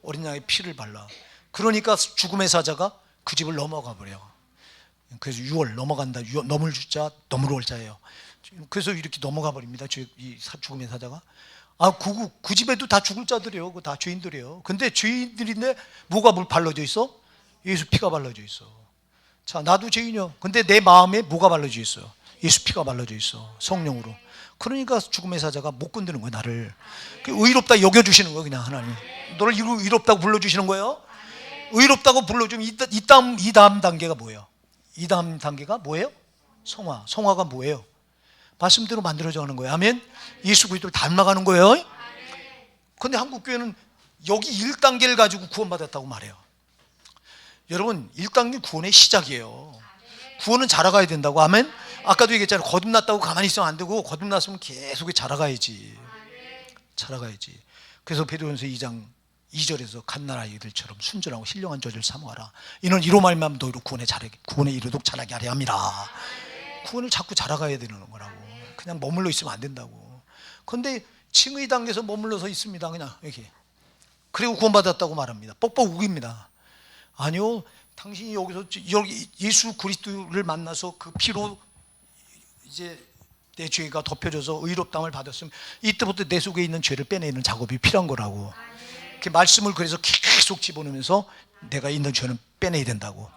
어린 양의 피를 발라. 그러니까 죽음의 사자가 그 집을 넘어가 버려. 그래서 유월, 넘어간다. 넘을 주자, 넘으러 올 자예요. 그래서 이렇게 넘어가 버립니다. 이 죽음의 사자가. 그 집에도 다 죽을 자들이에요. 다 죄인들이에요. 근데 죄인들인데 뭐가 발라져 있어? 예수 피가 발라져 있어. 자, 나도 죄인이요. 근데 내 마음에 뭐가 발라져 있어요? 예수 피가 발라져 있어. 성령으로. 그러니까 죽음의 사자가 못 건드는 거예요, 나를. 의롭다 여겨주시는 거예요, 그냥 하나님. 너를 의롭다고 불러주시는 거예요. 의롭다고 불러주면 이 다음 단계가 뭐예요? 이 다음 단계가 뭐예요? 성화. 성화가 뭐예요? 말씀대로 만들어져 가는 거예요. 아멘. 예수 그리스도를 닮아가는 거예요. 그런데 한국교회는 여기 1단계를 가지고 구원받았다고 말해요. 여러분, 1단계 구원의 시작이에요. 구원은 자라가야 된다고. 아멘. 아까도 얘기했잖아요. 거듭났다고 가만히 있으면 안 되고 거듭났으면 계속 자라가야지. 자라가야지. 그래서 베드로전서 2장 2절에서 갓난 아이들처럼 순전하고 신령한 저를 사모하라. 이는 이로 말미암아 너희로 구원에 이르도록 자라게 하려 함이라. 구원을 자꾸 자라가야 되는 거라고. 그냥 머물러 있으면 안 된다고. 그런데 칭의 단계에서 머물러서 있습니다. 그냥 이렇게. 그리고 구원받았다고 말합니다. 뻑뻑 우깁니다. 아니요, 당신이 여기서 예수 그리스도를 만나서 그 피로 이제 내 죄가 덮여져서 의롭다함을 받았으면 이때부터 내 속에 있는 죄를 빼내는 작업이 필요한 거라고. 그 말씀을 그래서 계속 집어넣으면서 내가 있는 죄는 빼내야 된다고.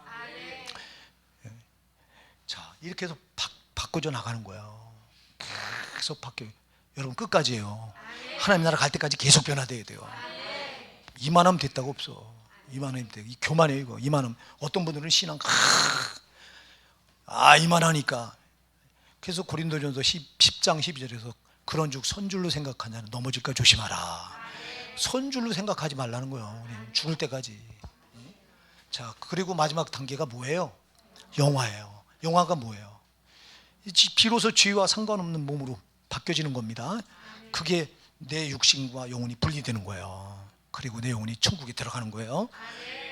자, 이렇게 해서 바꿔져 나가는 거예요. 계속 바뀌어요. 여러분 끝까지예요. 하나님 나라 갈 때까지 계속 변화돼야 돼요. 이만하면 됐다고 없어. 이만하면 돼. 이 교만해요 이거. 이만하면. 어떤 분들은 신앙 이만하니까. 그래서 고린도전서 10장 12절에서 그런즉 선줄로 생각하냐는 넘어질까 조심하라. 선줄로 생각하지 말라는 거예요. 우리는 죽을 때까지. 자, 그리고 마지막 단계가 뭐예요? 영화예요. 영화가 뭐예요? 비로소 죄와 상관없는 몸으로 바뀌어지는 겁니다. 그게 내 육신과 영혼이 분리되는 거예요. 그리고 내 영혼이 천국에 들어가는 거예요.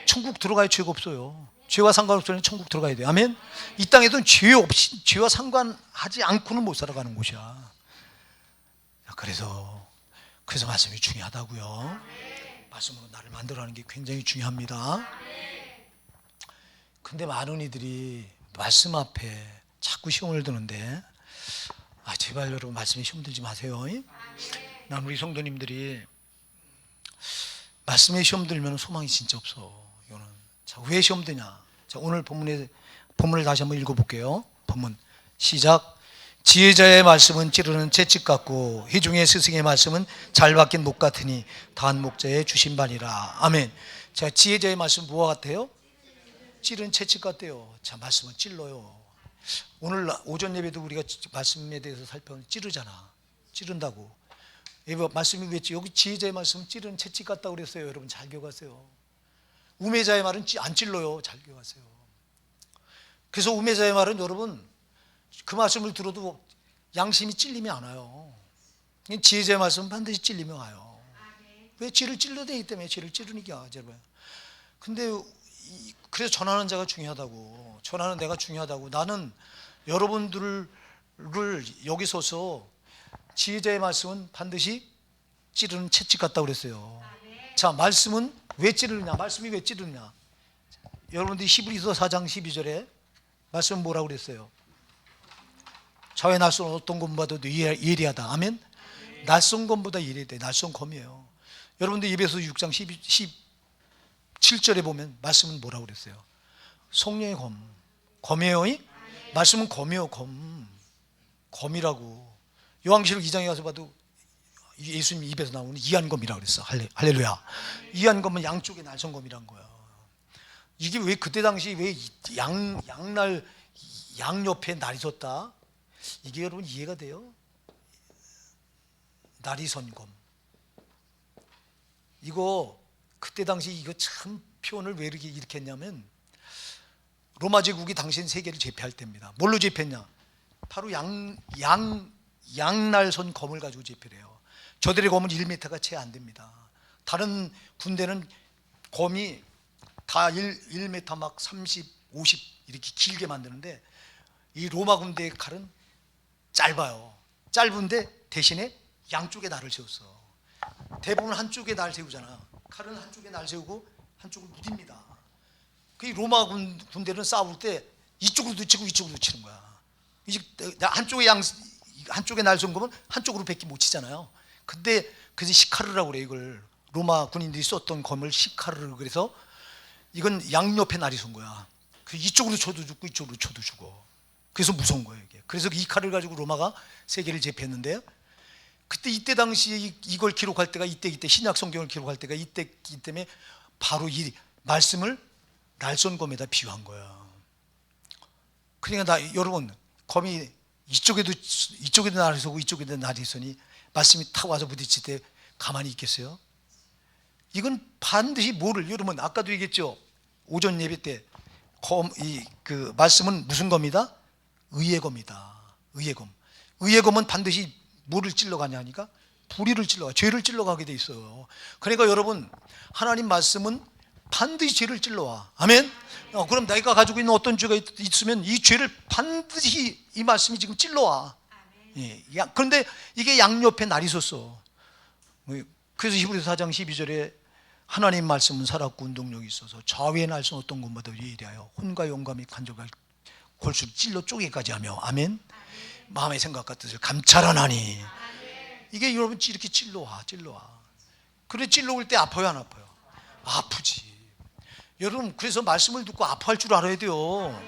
천국 들어가야 죄가 없어요. 죄와 상관없으면 천국 들어가야 돼요. 아멘. 이 땅에서는 죄 없이, 죄와 상관하지 않고는 못 살아가는 곳이야. 그래서 말씀이 중요하다고요. 말씀으로 나를 만들어가는 게 굉장히 중요합니다. 근데 많은 이들이 말씀 앞에 자꾸 시험을 드는데, 제발 여러분 말씀에 시험 들지 마세요. 난 우리 성도님들이 말씀에 시험 들면 소망이 진짜 없어. 이거는. 자, 왜 시험 드냐? 자, 오늘 본문을 다시 한번 읽어볼게요. 본문 시작. 지혜자의 말씀은 찌르는 채찍 같고 회중의 스승의 말씀은 잘 박힌 목 같으니 다한 목자의 주신 바니라. 아멘. 자, 지혜자의 말씀 뭐와 같아요? 찌르는 채찍 같대요. 자, 말씀은 찔러요. 오늘 오전 예배도 우리가 말씀에 대해서 살펴보면 찌르잖아. 찌른다고. 말씀이 왜지? 여기 지혜자의 말씀은 찌르는 채찍 같다고 그랬어요. 여러분 잘 기억하세요. 우매자의 말은 안 찔러요. 잘 기억하세요. 그래서 우매자의 말은 여러분 그 말씀을 들어도 양심이 찔리면 안 와요. 지혜자의 말씀은 반드시 찔리면 와요. 왜? 죄를 찔러야 되기 때문에. 죄를 찌르니까. 근데 그래서 전하는 자가 중요하다고. 전하는 내가 중요하다고. 나는 여러분들을 여기 서서 지혜자의 말씀은 반드시 찌르는 채찍 같다고 그랬어요. 자, 말씀은 왜 찌르느냐? 말씀이 왜 찌르느냐? 여러분들이 히브리서 4장 12절에 말씀은 뭐라고 그랬어요? 자외 낯선 어떤 검보다도 예리하다. 아멘? 낯선 검보다 예리하다. 낯선 검이에요. 여러분들 예배서 6장 17절에 보면 말씀은 뭐라고 그랬어요? 성령의 검. 검이에요? 말씀은 검이에요. 검이라고. 요한계시록 2장에 가서 봐도 예수님 입에서 나오는 이한검이라고 그랬어. 할렐루야. 이한검은 양쪽에 날선검이란 거야. 이게 왜 그때 당시 왜 양 옆에 날이 섰다? 이게 여러분 이해가 돼요? 날이 선 검. 이거 그때 당시 이거 참 표현을 왜 이렇게 했냐면 로마 제국이 당시 세계를 제패할 때입니다. 뭘로 제패했냐? 바로 양날선 검을 가지고 제패를 해요. 저들의 검은 1m가 채 안 됩니다. 다른 군대는 검이 다 1m 막 30, 50 이렇게 길게 만드는데 이 로마 군대의 칼은 짧아요. 짧은데 대신에 양쪽에 날을 세웠어. 대부분 한쪽에 날 세우잖아. 칼은 한쪽에 날 세우고 한쪽을 무딥니다. 그 로마 군대는 싸울 때 이쪽으로도 치고 이쪽으로도 치는 거야. 이제 한쪽에 날 세운 거면 한쪽으로 밖에 못 치잖아요. 근데 그래서 시카르라고 그래. 이걸 로마 군인들이 썼던 검을 시카르. 그래서 이건 양옆에 날이 선 거야. 그 이쪽으로 쳐도 죽고 이쪽으로 쳐도 죽어. 그래서 무서운 거예요 이게. 그래서 이 칼을 가지고 로마가 세계를 제패했는데요. 그때 이때 당시에 이걸 기록할 때가 이때 신약 성경을 기록할 때가 이때 때문에 바로 이 말씀을 날선검에다 비유한 거야. 그러니까 여러분 검이 이쪽에도 날이 서고 이쪽에도 날이 서니 말씀이 탁 와서 부딪힐 때 가만히 있겠어요? 이건 반드시 여러분 아까도 얘기했죠. 오전 예배 때 그 말씀은 무슨 검이다? 의의 검이다. 의의 검. 의의 검은 반드시 뭐를 찔러가냐 하니까 불의를 찔러가, 죄를 찔러가게 돼 있어요. 그러니까 여러분, 하나님 말씀은 반드시 죄를 찔러와. 아멘. 그럼 내가 가지고 있는 어떤 죄가 있으면 이 죄를 반드시 이 말씀이 지금 찔러와. 예. 그런데 이게 양옆에 날이 섰어. 그래서 히브리서 4장 12절에 하나님 말씀은 살았고 운동력이 있어서 좌우의 날선 어떤 것보다 위대하여 혼과 영감이 간절할 골수를 찔러 쪼개까지 하며 아멘. 마음의 생각과 뜻을 감찰하나니. 이게 여러분 이렇게 찔러와. 그래 찔러올 때 아파요 안 아파요? 아프지. 여러분 그래서 말씀을 듣고 아파할 줄 알아야 돼요.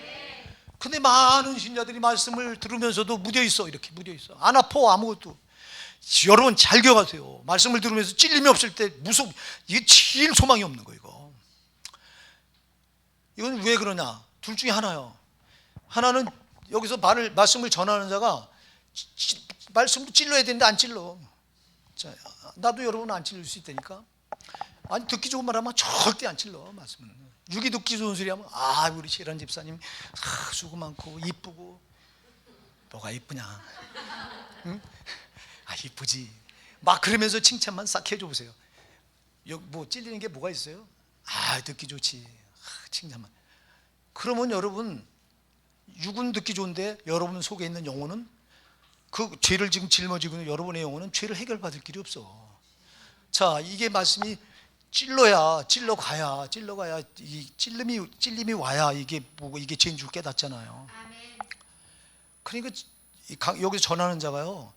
근데 많은 신자들이 말씀을 들으면서도 무뎌있어. 이렇게 무뎌있어. 안 아파 아무것도. 여러분 잘 기억하세요. 말씀을 들으면서 찔림이 없을 때 이게 제일 소망이 없는 거예요. 이건 왜 그러냐? 둘 중에 하나요. 하나는 여기서 말씀을 전하는 자가 말씀으로 찔러야 되는데 안 찔러. 자, 나도 여러분 안 찔릴 수 있다니까. 아니 듣기 좋은 말 하면 절대 안 찔러. 말씀은 육이 듣기 좋은 소리 하면 우리 실한 집사님 수고 많고 이쁘고. 뭐가 이쁘냐? 응? 이쁘지. 막 그러면서 칭찬만 싹 해줘 보세요. 뭐 찔리는 게 뭐가 있어요? 듣기 좋지. 칭찬만. 그러면 여러분 육은 듣기 좋은데 여러분 속에 있는 영혼은 그 죄를 지금 짊어지고 있는 여러분의 영혼은 죄를 해결받을 길이 없어. 자, 이게 말씀이 찔러가야 이 찔림이 와야 이게 죄인 줄 깨닫잖아요. 그러니까 여기서 전하는 자가요.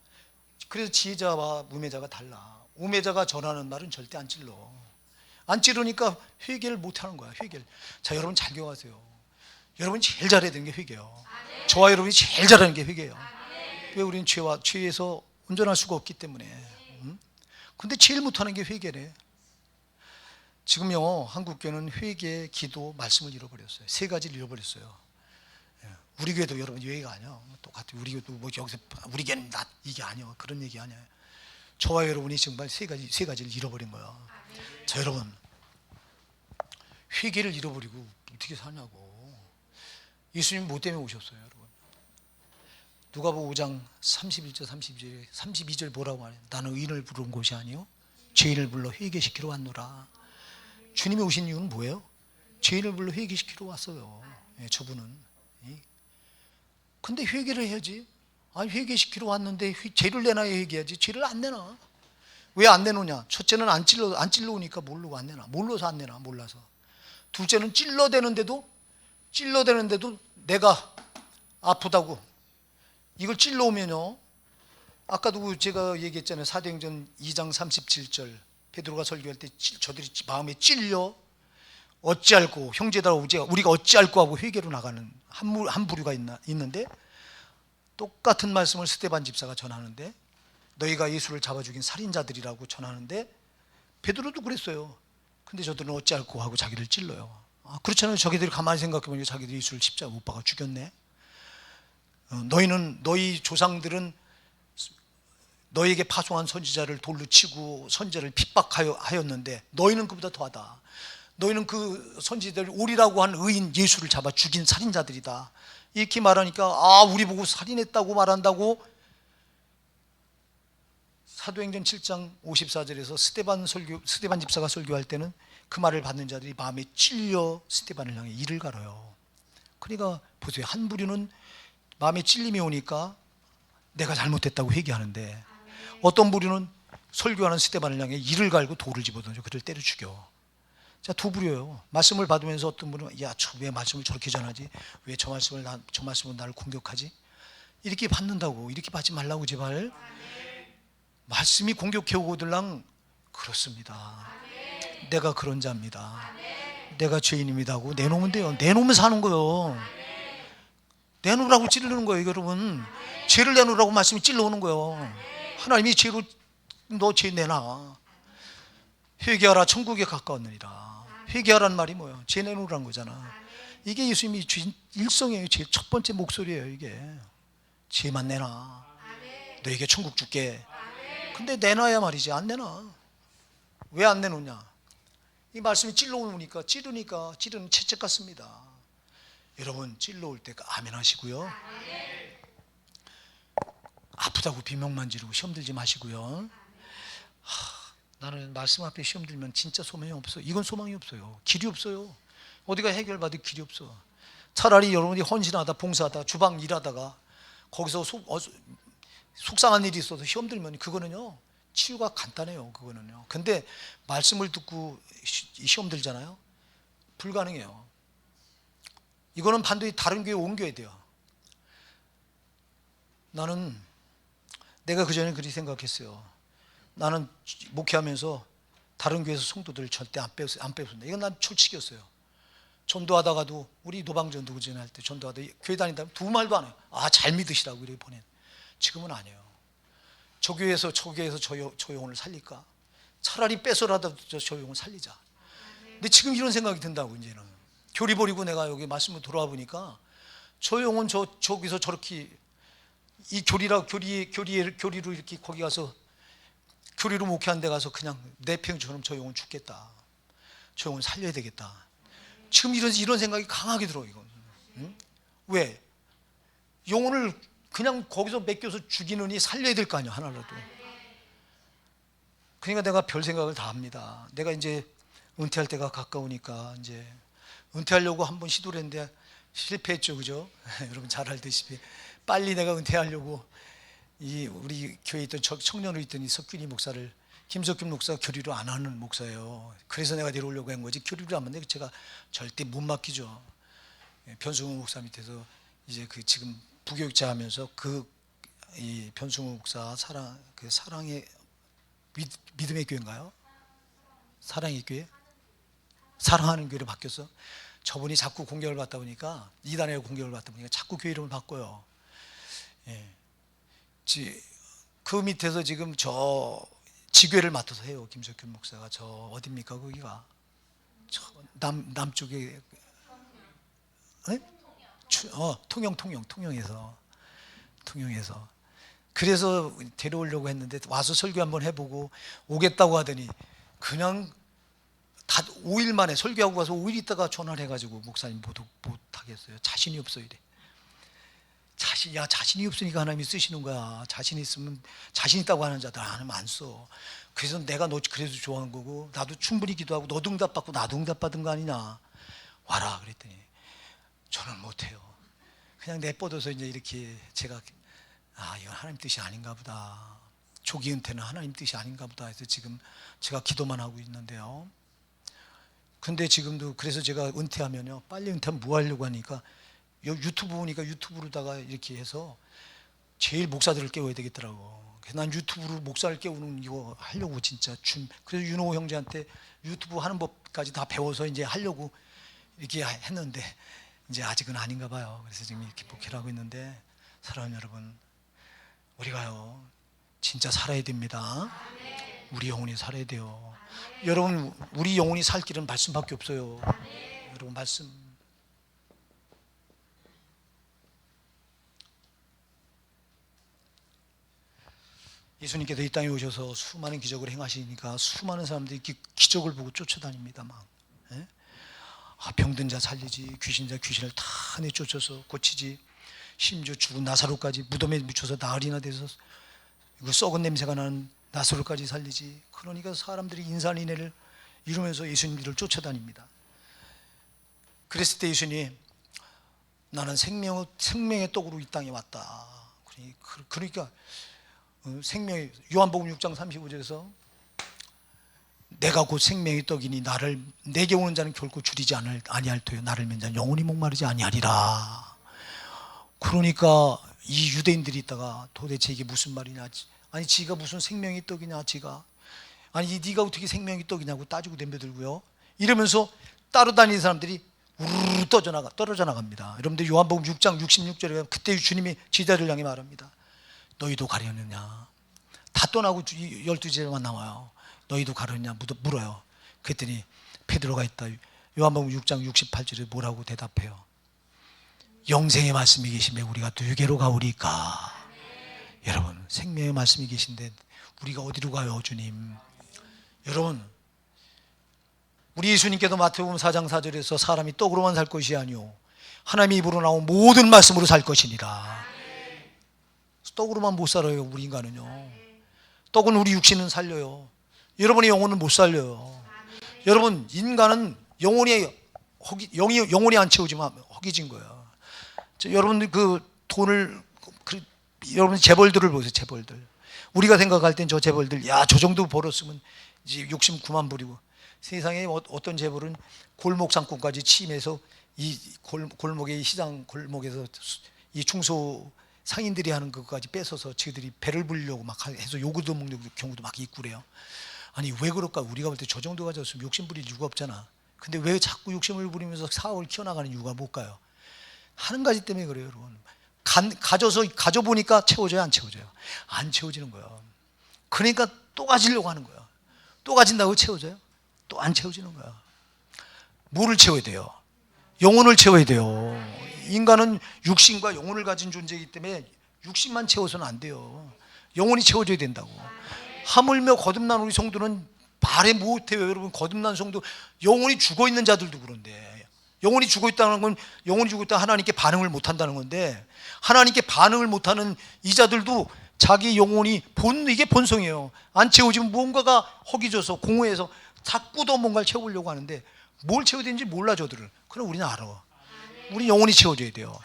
그래서 지혜자와 우매자가 달라. 우매자가 전하는 말은 절대 안 찔러. 안 찌르니까 회개를 못 하는 거야. 회개를. 자, 여러분 잘 기억하세요. 여러분이 제일 잘해야 되는 게 회개예요. 저와 여러분이 제일 잘하는 게 회개예요. 왜 우리는 죄에서 온전할 수가 없기 때문에. 근데 제일 못하는 게 회개래. 지금요 한국교회는 회개, 기도, 말씀을 잃어버렸어요. 세 가지를 잃어버렸어요. 우리 교회도 여러분 예외가 아니야. 똑같아. 우리 교회도 뭐 여기서 우리 교회는 이게 아니야. 그런 얘기 아니야. 저와 여러분이 정말 세 가지를 잃어버린 거야. 자, 여러분 회개를 잃어버리고 어떻게 사냐고. 예수님 뭐 때문에 오셨어요, 여러분? 누가복음 5장 31절 32절 뭐라고 하냐? 나는 의인을 부르는 곳이 아니요 죄인을 불러 회개시키러 왔노라. 주님이 오신 이유는 뭐예요? 죄인을 불러 회개시키러 왔어요. 저분은. 근데 회개를 해야지. 회개시키러 왔는데 죄를 내놔야 회개해야지. 죄를 안 내놔. 왜 안 내놓냐? 첫째는 안 찔러오니까 모르고 안 내놔. 몰라서 안 내놔. 몰라서. 둘째는 찔러대는데도 내가 아프다고 이걸 찔러오면요. 아까도 제가 얘기했잖아요. 사도행전 2장 37절 베드로가 설교할 때 저들이 마음에 찔려 어찌할꼬 형제들아 우리가 어찌할꼬 하고 회개로 나가는 한 부류가 있는데 똑같은 말씀을 스데반 집사가 전하는데 너희가 예수를 잡아 죽인 살인자들이라고 전하는데 베드로도 그랬어요. 근데 저들은 어찌할꼬 하고 자기를 찔러요. 그렇잖아요. 자기들이 가만히 생각해보니까 자기들이 예수를 십자가 못 박아 죽였네. 너희 조상들은 너에게 파송한 선지자를 돌로 치고 선지자를 핍박하였는데 너희는 그보다 더하다. 너희는 그 선지자를 오리라고 한 의인 예수를 잡아 죽인 살인자들이다. 이렇게 말하니까 우리 보고 살인했다고 말한다고. 사도행전 7장 54절에서 스데반 집사가 설교할 때는 그 말을 받는 자들이 마음에 찔려 스데반을 향해 이를 갈아요. 그러니까 보세요. 한 부류는 마음에 찔림이 오니까 내가 잘못했다고 회개하는데 어떤 부류는 설교하는 스데반을 향해 이를 갈고 돌을 집어던져 그를 때려 죽여. 자, 두 부류예요. 말씀을 받으면서 어떤 분은 왜 말씀을 저렇게 전하지? 왜 저 말씀은 나를 공격하지? 이렇게 받는다고. 이렇게 받지 말라고 제발. 말씀이 공격해 오거들랑 그렇습니다. 내가 그런 자입니다. 내가 죄인입니다 하고 내놓으면 돼요. 내놓으면 사는 거예요. 내놓으라고 찌르는 거예요, 여러분. 죄를 내놓으라고 말씀이 찔러오는 거예요. 하나님이 죄로 너 죄 내놔. 회개하라 천국에 가까웠느니라. 회개하라는 말이 뭐예요? 죄 내놓으라는 거잖아. 이게 예수님이 주신 일성이에요. 제 첫 번째 목소리예요. 이게 죄만 내놔. 너에게 천국 줄게. 근데 내놔야 말이지. 안 내놔. 왜 안 내놓냐? 이 말씀이 찔러오니까 찌르는 채찍 같습니다. 여러분 찔러올 때 아멘 하시고요. 아프다고 비명만 지르고 시험 들지 마시고요. 나는 말씀 앞에 시험 들면 진짜 소망이 없어. 이건 소망이 없어요. 길이 없어요. 어디가 해결받을 길이 없어. 차라리 여러분이 헌신하다 봉사하다 주방 일하다가 거기서 속상한 일이 있어서 시험 들면 그거는요 치유가 간단해요. 그거는요. 근데 말씀을 듣고 시험 들잖아요. 불가능해요. 이거는 반드시 다른 교회에 옮겨야 돼요. 나는 내가 그전에 그렇게 생각했어요. 나는 목회하면서 다른 교회에서 성도들을 절대 안 빼앗는다. 이건 난 철칙이었어요. 전도하다가도 우리 노방전도 그전에 할 때 전도하다 교회 다닌다면 두 말도 안 해요. 잘 믿으시라고 이렇게 보낸. 지금은 아니에요. 저 교회에서 저 영혼을 살릴까? 차라리 뺏어라도 저 영혼을 살리자. 근데 지금 이런 생각이 든다고. 이제는 교리 버리고 내가 여기 말씀을 돌아와 보니까 저 영혼 저기서 저렇게 이 교리로 이렇게 거기 가서 교리로 목회한 데 가서 그냥 내 평처럼 저 영혼 죽겠다. 저 영혼 살려야 되겠다. 지금 이런 생각이 강하게 들어. 이건 응? 왜? 영혼을 그냥 거기서 맡겨서 죽이느니 살려야 될 거 아니야, 하나라도. 그러니까 내가 별 생각을 다 합니다. 내가 이제 은퇴할 때가 가까우니까 이제 은퇴하려고 한번 시도를 했는데 실패했죠, 그죠? 여러분 잘 알다시피 빨리 내가 은퇴하려고 우리 교회에 있던 청년으로 있던 이 석균이 목사를, 김석균 목사가 교리로 안 하는 목사예요. 그래서 내가 내려오려고 한 거지, 교리로 하면 제가 절대 못 맡기죠. 변승우 목사 밑에서 이제 지금 부교육자 하면서 이 변승우 목사 사랑의 믿음의 교회인가요? 사랑의 교회? 사랑하는 교회로 바뀌었어. 저분이 자꾸 공격을 받다 보니까, 이단에 공격을 받다 보니까 자꾸 교회 이름을 바꿔요. 그 밑에서 지금 저 지교회를 맡아서 해요. 김석균 목사가. 저 어딥니까 거기가? 저 남쪽에 통영에서. 그래서 데려오려고 했는데 와서 설교 한번 해보고 오겠다고 하더니 그냥 5일 만에 설교하고 가서 5일 있다가 전화를 해가지고 목사님 못 하겠어요. 자신이 없어 이래. 자신이 없으니까 하나님이 쓰시는 거야. 자신 있으면, 자신 있다고 하는 자들 하나님 안 써. 그래서 내가 너 그래서 좋아하는 거고, 나도 충분히 기도하고 너도 응답받고 나도 응답받은 거 아니냐, 와라 그랬더니 저는 못해요. 그냥 내뻗어서 이제 이렇게 제가 이건 하나님 뜻이 아닌가 보다, 조기 은퇴는 하나님 뜻이 아닌가 보다 해서 지금 제가 기도만 하고 있는데요. 근데 지금도 그래서 제가 은퇴하면요, 빨리 은퇴하면 뭐 하려고 하니까 유튜브 보니까 유튜브로다가 이렇게 해서 제일 목사들을 깨워야 되겠더라고. 그래서 난 유튜브로 목사를 깨우는 이거 하려고 진짜 그래서 윤호 형제한테 유튜브 하는 법까지 다 배워서 이제 하려고 이렇게 했는데 이제 아직은 아닌가 봐요. 그래서 지금 이렇게 목회를 하고 있는데, 사랑하는 여러분, 우리가요 진짜 살아야 됩니다. 우리 영혼이 살아야 돼요. 여러분, 우리 영혼이 살 길은 말씀밖에 없어요. 여러분, 말씀. 예수님께서 이 땅에 오셔서 수많은 기적을 행하시니까 수많은 사람들이 기적을 보고 쫓아다닙니다. 막 병든 자 살리지, 귀신을 다 내쫓아서 고치지, 심지어 죽은 나사로까지 무덤에 묻혀서 나흘이나 돼서 이거 썩은 냄새가 나는 나사로까지 살리지. 그러니까 사람들이 인산인해를 이루면서 예수님들을 쫓아다닙니다. 그랬을 때 예수님, 나는 생명의 떡으로 이 땅에 왔다. 그러니까 생명의, 요한복음 6장 35절에서 내가 곧 생명의 떡이니 내게 오는 자는 결코 줄이지 아니할 터요 나를 맨 자는 영원히 목마르지 아니하리라. 그러니까 이 유대인들이 있다가 도대체 이게 무슨 말이냐, 아니 지가 무슨 생명의 떡이냐, 아니 네가 어떻게 생명의 떡이냐고 따지고 덤벼들고요, 이러면서 따라다니는 사람들이 우르르 떨어져 나갑니다. 여러분들 요한복음 6장 66절에 그때 주님이 제자를 향해 말합니다. 너희도 가려느냐? 다 떠나고 12제자만 남아요. 너희도 가려느냐 물어요. 그랬더니 베드로가 있다. 요한복음 6장 68절에 뭐라고 대답해요? 영생의 말씀이 계시매 우리가 누게로 가오리까? 여러분, 생명의 말씀이 계신데 우리가 어디로 가요, 주님? 여러분, 우리 예수님께서 마태복음 4장 4절에서 사람이 떡으로만 살 것이 아니오 하나님의 입으로 나온 모든 말씀으로 살 것이니라. 떡으로만 못 살아요. 우리 인간은요. 떡은 우리 육신은 살려요. 여러분의 영혼은 못 살려요. 여러분, 인간은 영혼이 안 채워지면 허기진 거야. 여러분들 그 돈을 여러분 재벌들을 보세요. 재벌들. 우리가 생각할 땐 저 재벌들, 야, 저 정도 벌었으면 이제 욕심 그만 부리고. 세상에 어떤 재벌은 골목 상권까지 침해서 이 골목의 시장 골목에서 이 중소 상인들이 하는 것까지 뺏어서 저희들이 배를 불리려고 막 해서 요구도 먹는 경우도 막 있고 그래요. 아니 왜 그럴까? 우리가 볼 때 저 정도 가졌으면 욕심 부릴 이유가 없잖아. 근데 왜 자꾸 욕심을 부리면서 사업을 키워나가는 이유가 뭘까요? 한 가지 때문에 그래요, 여러분. 가져보니까 채워져요, 안 채워져요? 안 채워지는 거예요. 그러니까 또 가지려고 하는 거예요. 또 가진다고 채워져요? 또 안 채워지는 거야. 뭐를 채워야 돼요? 영혼을 채워야 돼요. 인간은 육신과 영혼을 가진 존재이기 때문에 육신만 채워서는 안 돼요. 영혼이 채워져야 된다고. 하물며 거듭난 우리 성도는 말해 못해요. 여러분, 거듭난 성도, 영혼이 죽어있는 자들도 그런데, 영혼이 죽어있다는 건 영혼이 죽어있다 하나님께 반응을 못한다는 건데, 하나님께 반응을 못하는 이 자들도 자기 영혼이 이게 본성이에요. 안 채워지면 무언가가 허기져서 공허해서 자꾸 더 뭔가를 채우려고 하는데 뭘 채워야 되는지 몰라 저들은. 그럼 우리는 알아. 우리 영혼이 채워져야 돼요.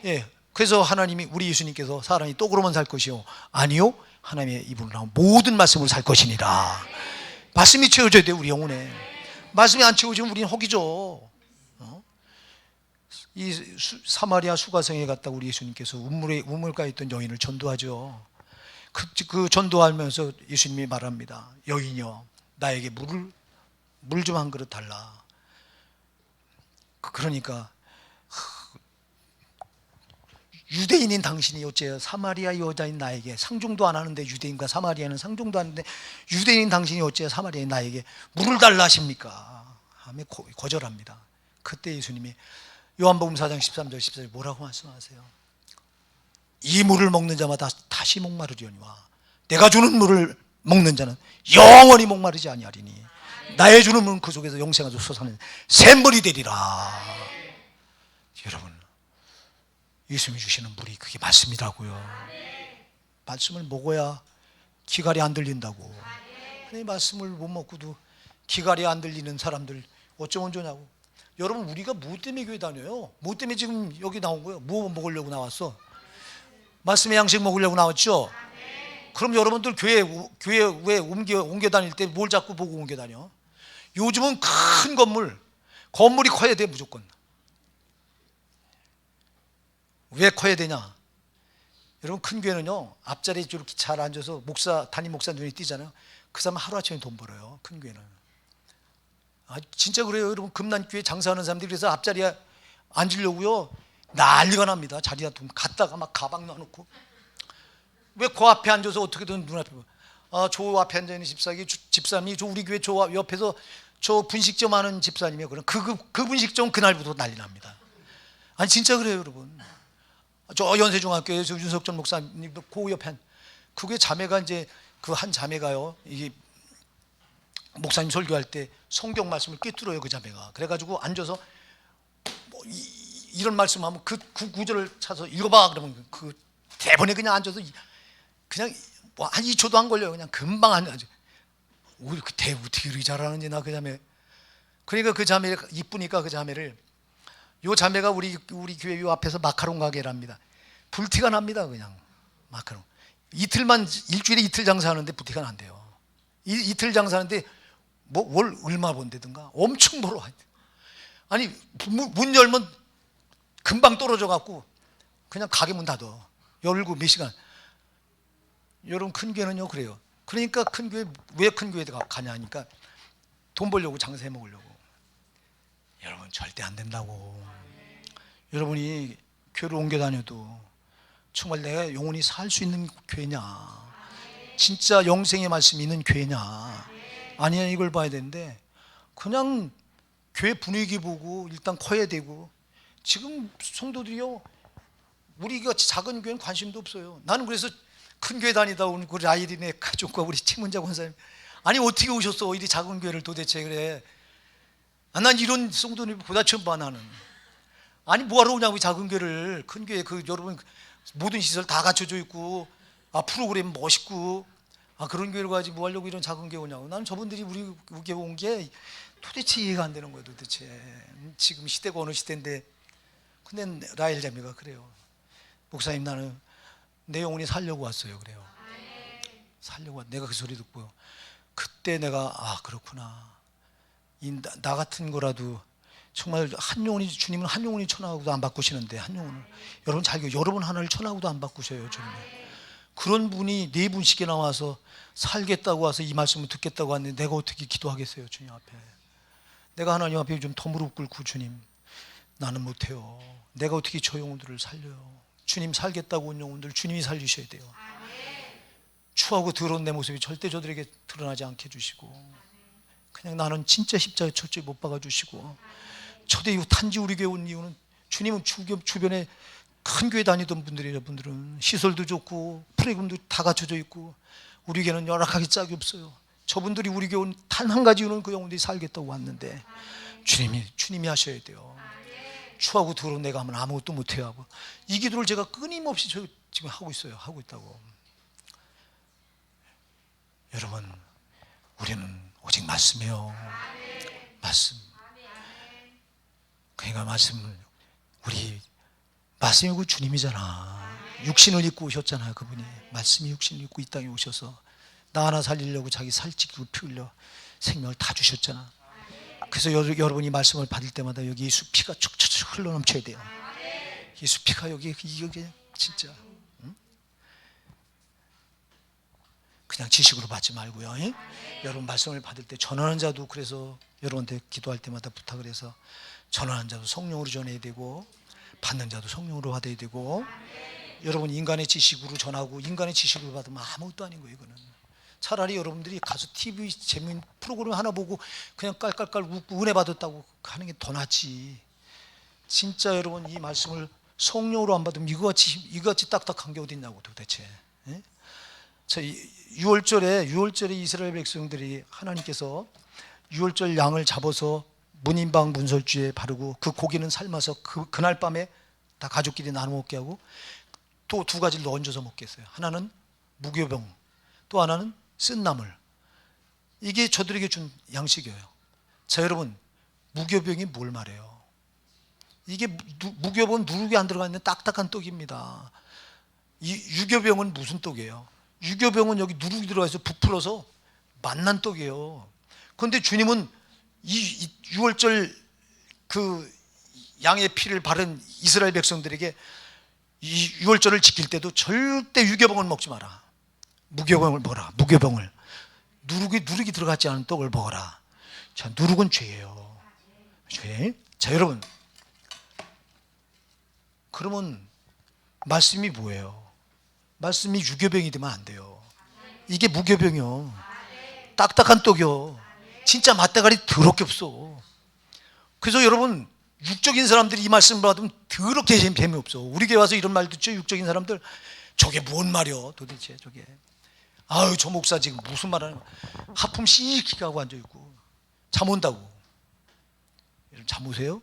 예. 그래서 하나님이, 우리 예수님께서 사람이 떡으로만 살 것이요 아니요 하나님의 입으로 나온 모든 말씀으로 살 것이니라. 말씀이 채워져야 돼요. 우리 영혼에. 말씀이 안 채워지면 우리는 허기져. 이 사마리아 수가성에 갔다 우리 예수님께서 우물가에 있던 여인을 전도하죠. 그 전도하면서 예수님이 말합니다. 여인이여, 나에게 물 좀 한 그릇 달라. 그러니까 유대인인 당신이 어째 사마리아 여자인 나에게, 상종도 안 하는데, 유대인과 사마리아는 상종도 안 하는데 유대인인 당신이 어째 사마리아인 나에게 물을 달라 하십니까? 하며 거절합니다. 그때 예수님이 요한복음 4장 13절 14절 뭐라고 말씀하세요? 이 물을 먹는 자마다 다시 목마르리오니와 내가 주는 물을 먹는 자는 영원히 목마르지 아니하리니 나의 주는 물은 그 속에서 영생하여 솟아나는 샘물이 되리라. 여러분, 예수님이 주시는 물이 그게 말씀이라고요. 말씀을 먹어야 기갈이 안 들린다고. 근데 말씀을 못 먹고도 기갈이 안 들리는 사람들 어쩌면 좋냐고. 여러분, 우리가 뭐 때문에 교회 다녀요? 뭐 때문에 지금 여기 나온 거예요? 뭐 먹으려고 나왔어? 말씀의 양식 먹으려고 나왔죠? 그럼 여러분들 교회 왜 옮겨 다닐 때 뭘 자꾸 보고 옮겨 다녀? 요즘은 큰 건물이 커야 돼. 무조건. 왜 커야 되냐? 여러분, 큰 교회는요 앞자리에 이렇게 잘 앉아서 담임 목사 눈에 띄잖아요. 그 사람 하루아침에 돈 벌어요. 큰 교회는. 진짜 그래요. 여러분, 금난교회 장사하는 사람들이 그래서 앞자리에 앉으려고요 난리가 납니다. 자리에 돈 갔다가 막 가방 놔놓고. 왜 그 앞에 앉아서 어떻게든 눈앞에 저 앞에 앉아있는 집사님이 우리 교회 저 옆에서 저 분식점 하는 집사님이요. 그럼 그 분식점 그날부터 난리 납니다. 아니 진짜 그래요, 여러분. 저 연세중학교에 저 윤석전 목사님 그 옆에 그게 자매가 이제 그 한 자매가요, 이게 목사님 설교할 때 성경 말씀을 꿰뚫어요, 그 자매가. 그래가지고 앉아서 이런 말씀하면 그 구절을 찾아서 읽어봐 그러면 그 대본에 그냥 앉아서 그냥 뭐 한 2초도 안 걸려요. 그냥 금방 앉아서 어떻게 이렇게 잘하는지 나 그 자매. 그러니까 그 자매가 이쁘니까 그 자매를, 요 자매가 우리 교회 요 앞에서 마카롱 가게를 합니다. 불티가 납니다. 그냥 마카롱. 일주일에 이틀 장사하는데 불티가 난대요. 이틀 장사하는데 뭐 월 얼마 번대든가 엄청 벌어. 아니 문 열면 금방 떨어져 갖고 그냥 가게 문 닫아. 열고 몇 시간. 여러분, 큰 교회는요 그래요. 그러니까 큰 교회, 왜 큰 교회 가냐 하니까 돈 벌려고, 장사해 먹으려고. 여러분, 절대 안 된다고. 여러분이 교회를 옮겨 다녀도 정말 내가 영혼이 살 수 있는 교회냐, 진짜 영생의 말씀이 있는 교회냐 아니냐, 이걸 봐야 되는데 그냥 교회 분위기 보고 일단 커야 되고. 지금 성도들이요, 우리가 작은 교회는 관심도 없어요. 나는 그래서 큰 교회 다니다 온 우리 아이린의 가족과 우리 최문자 권사님, 아니 어떻게 오셨어 이리 작은 교회를 도대체. 그래, 난 이런 성도님 보다 처음 봐. 나는 아니 뭐하러 오냐고 작은 교회를. 큰 교회 여러분 모든 시설 다 갖춰져 있고, 프로그램 멋있고, 그런 교회를 가지 뭐 하려고 이런 작은 교회 오냐고. 나는 저분들이 우리 교회 온 게 도대체 이해가 안 되는 거예요. 도대체 지금 시대가 어느 시대인데. 근데 라헬 자매가 그래요. 목사님, 나는 내 영혼이 살려고 왔어요. 그래요. 살려고 왔. 내가 그 소리 듣고요, 그때 내가 그렇구나. 나 같은 거라도 정말 한 영혼이, 주님은 한 영혼이 천하고도 안 바꾸시는데, 한 영혼을 여러분 잘, 여러분 하나를 천하고도 안 바꾸셔요. 주님은 그런 분이 네 분씩이 나와서 살겠다고 와서 이 말씀을 듣겠다고 왔는데 내가 어떻게 기도하겠어요? 주님 앞에 내가 하나님 앞에 좀 더 무릎 꿇고, 주님 나는 못해요. 내가 어떻게 저 영혼들을 살려요? 주님 살겠다고 온 영혼들 주님이 살리셔야 돼요. 추하고 더러운 내 모습이 절대 저들에게 드러나지 않게 해주시고, 그냥 나는 진짜 십자가에 철저히 못 박아주시고, 초대 이후 탄지 우리 교회 온 이유는 주님은 주변에 큰 교회 다니던 분들이에요. 분들은 시설도 좋고 프로그램도 다 갖춰져 있고, 우리 교회는 열악하게 짝이 없어요. 저분들이 우리 교회 온 단 한 가지 이유는 그 영혼들이 살겠다고 왔는데, 주님이 하셔야 돼요. 추하고 더러운 내가 하면 아무것도 못해요 하고, 이 기도를 제가 끊임없이 지금 하고 있어요. 하고 있다고. 여러분, 우리는 오직 말씀이요. 말씀. 그러니까 말씀을, 우리 말씀이 그 주님이잖아. 육신을 입고 오셨잖아요. 그분이 말씀이 육신을 입고 이 땅에 오셔서 나 하나 살리려고 자기 살찌고 피 흘려 생명을 다 주셨잖아. 그래서 여러분이 말씀을 받을 때마다 여기 예수 피가 촉촉 흘러넘쳐야 돼요. 예수 피가 여기 진짜 그냥 지식으로 받지 말고요. 여러분 말씀을 받을 때 전하는 자도, 그래서 여러분한테 기도할 때마다 부탁을 해서 전하는 자도 성령으로 전해야 되고, 받는 자도 성령으로 받아야 되고. 여러분 인간의 지식으로 전하고 인간의 지식으로 받으면 아무것도 아닌 거예요. 이거는 차라리 여러분들이 가서 TV 재미있는 프로그램 하나 보고 그냥 깔깔깔 웃고 은혜 받았다고 하는 게 더 낫지. 진짜 여러분 이 말씀을 성령으로 안 받으면 이거같이 딱딱한 게 어디 있냐고 도대체. 자, 6월절에 이스라엘 백성들이, 하나님께서 6월절 양을 잡아서 문인방 문설주에 바르고 그 고기는 삶아서 그날 밤에 다 가족끼리 나눠 먹게 하고, 또 두 가지를 더 얹어서 먹게 했어요. 하나는 무교병, 또 하나는 쓴나물. 이게 저들에게 준 양식이에요. 자, 여러분 무교병이 뭘 말해요? 이게 무교병은 누룩이 안 들어가 있는 딱딱한 떡입니다. 이 유교병은 무슨 떡이에요? 유교병은 여기 누룩이 들어가 있어 부풀어서 맛난 떡이에요. 그런데 주님은 이 6월절 그 양의 피를 바른 이스라엘 백성들에게 이 6월절을 지킬 때도 절대 유교병을 먹지 마라. 무교병을 먹어라. 무교병을. 누룩이 들어가지 않은 떡을 먹어라. 자, 누룩은 죄예요. 죄. 자, 여러분, 그러면 말씀이 뭐예요? 말씀이 유교병이 되면 안 돼요. 이게 무교병이요. 딱딱한 떡이요. 진짜 맛대가리 더럽게 없어. 그래서 여러분 육적인 사람들이 이 말씀을 받으면 더럽게 재미없어. 우리 교회 와서 이런 말 듣죠? 육적인 사람들, 저게 뭔 말이요 도대체 저게. 아유, 저 목사 지금 무슨 말하는 거야. 하품 씩 하고 앉아있고 잠 온다고. 여러분 잠 오세요?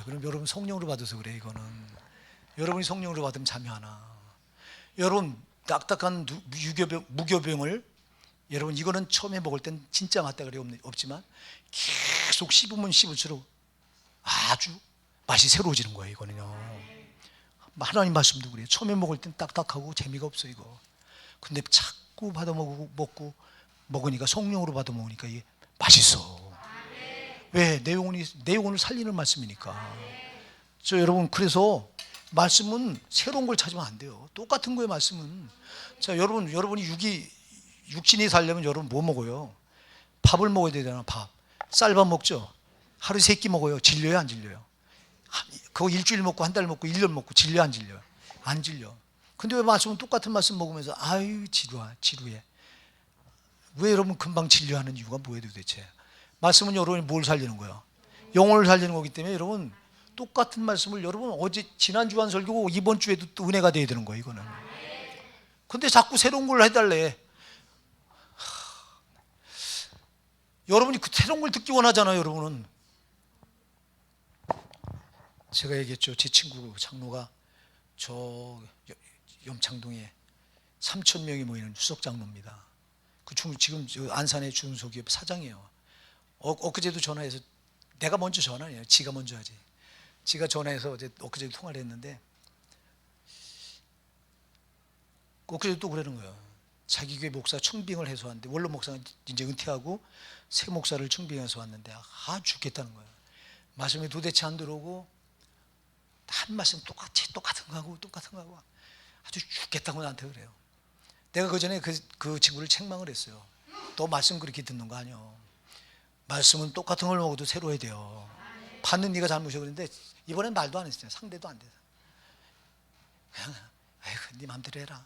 그럼 여러분 성령으로 받아서 그래. 이거는 여러분이 성령으로 받으면 잠이 안 와. 여러분 딱딱한 무교병을, 여러분 이거는 처음에 먹을 땐 진짜 맛대가리 없지만 계속 씹으면 씹을수록 아주 맛이 새로워지는 거예요. 이거는요. 하나님 말씀도 그래요. 처음에 먹을 땐 딱딱하고 재미가 없어 이거. 근데 자꾸 받아 먹으니까, 성령으로 받아 먹으니까 이게 맛있어. 왜? 내 영혼을 살리는 말씀이니까. 여러분, 그래서 말씀은 새로운 걸 찾으면 안 돼요. 똑같은 거예요. 말씀은. 자, 여러분이 육신이 살려면 여러분 뭐 먹어요? 밥을 먹어야 되잖아. 밥. 쌀밥 먹죠. 하루 3끼 먹어요. 질려요, 안 질려요? 그거 일주일 먹고 한 달 먹고 1년 먹고 질려, 안 질려요? 안 질려. 근데 왜 말씀은 똑같은 말씀 먹으면서 아유 지루해. 왜 여러분 금방 질려하는 이유가 뭐예요 도대체? 말씀은 여러분이 뭘 살리는 거예요? 영혼을 살리는 거기 때문에 여러분 똑같은 말씀을, 여러분 어제 지난주 한 설교고 이번 주에도 또 은혜가 돼야 되는 거예요. 이거는. 근데 자꾸 새로운 걸 해달래. 여러분이 그 새로운 걸 듣기 원하잖아요. 여러분은 제가 얘기했죠. 제 친구 장로가 저 염창동에 3천 명이 모이는 수석 장로입니다. 지금 안산의 중소기업 사장이에요. 엊그제도 전화해서, 내가 먼저 전화해요. 지가 먼저 하지. 지가 전화해서 엊그제도 통화를 했는데, 엊그제도 또 그러는 거예요. 자기 교회 목사 청빙을 해서 왔는데, 원로 목사는 이제 은퇴하고 새 목사를 청빙해서 왔는데 죽겠다는 거예요. 말씀이 도대체 안 들어오고 한 말씀 똑같은 거 하고 아주 죽겠다고 나한테 그래요. 내가 그 전에 그 친구를 책망을 했어요. 너 말씀 그렇게 듣는 거 아니야. 말씀은 똑같은 걸 먹어도 새로워야 돼요. 받는 네가 잘못이야. 그랬는데 이번엔 말도 안 했어요. 상대도 안 돼서 그냥 아이고 네 맘대로 해라.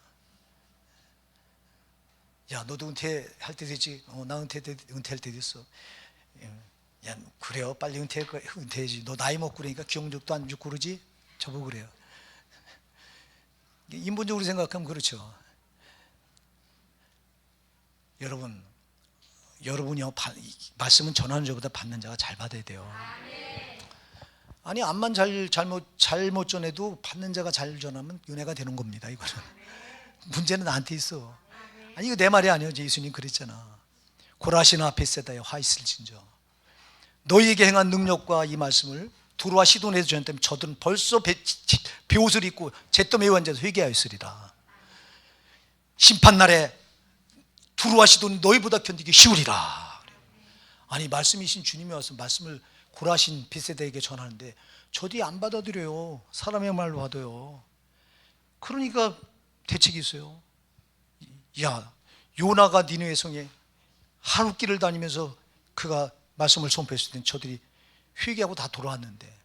야 너도 은퇴할 때 됐지. 나 은퇴할 때 됐어. 야 그래요. 빨리 은퇴해야지. 너 나이 먹고 그러니까 기억력도 안 좋고 그러지. 저보고 그래요. 인본적으로 생각하면 그렇죠. 여러분이요, 말씀은 전하는 자보다 받는 자가 잘 받아야 돼요. 아니 암만 잘못 전해도 받는 자가 잘 전하면 은혜가 되는 겁니다. 이거는 문제는 나한테 있어. 아니 이거 내 말이 아니에요. 예수님 그랬잖아. 고라시나 벳세다에 화 있을진저 너희에게 행한 능력과 이 말씀을 두루와 시돈에서 전했다면 저들은 벌써 베옷을 입고 잿더 매우 앉아서 회개하였으리라. 심판날에 두루와 시돈이 너희보다 견디기 쉬우리라. 아니 말씀이신 주님이 와서 말씀을 고라신 벳세다에게 전하는데 저들이 안 받아들여요. 사람의 말로 받아요. 그러니까 대책이 있어요. 야 요나가 니느웨 성에 하룻길을 다니면서 그가 말씀을 선포했을 때 저들이 회개하고 다 돌아왔는데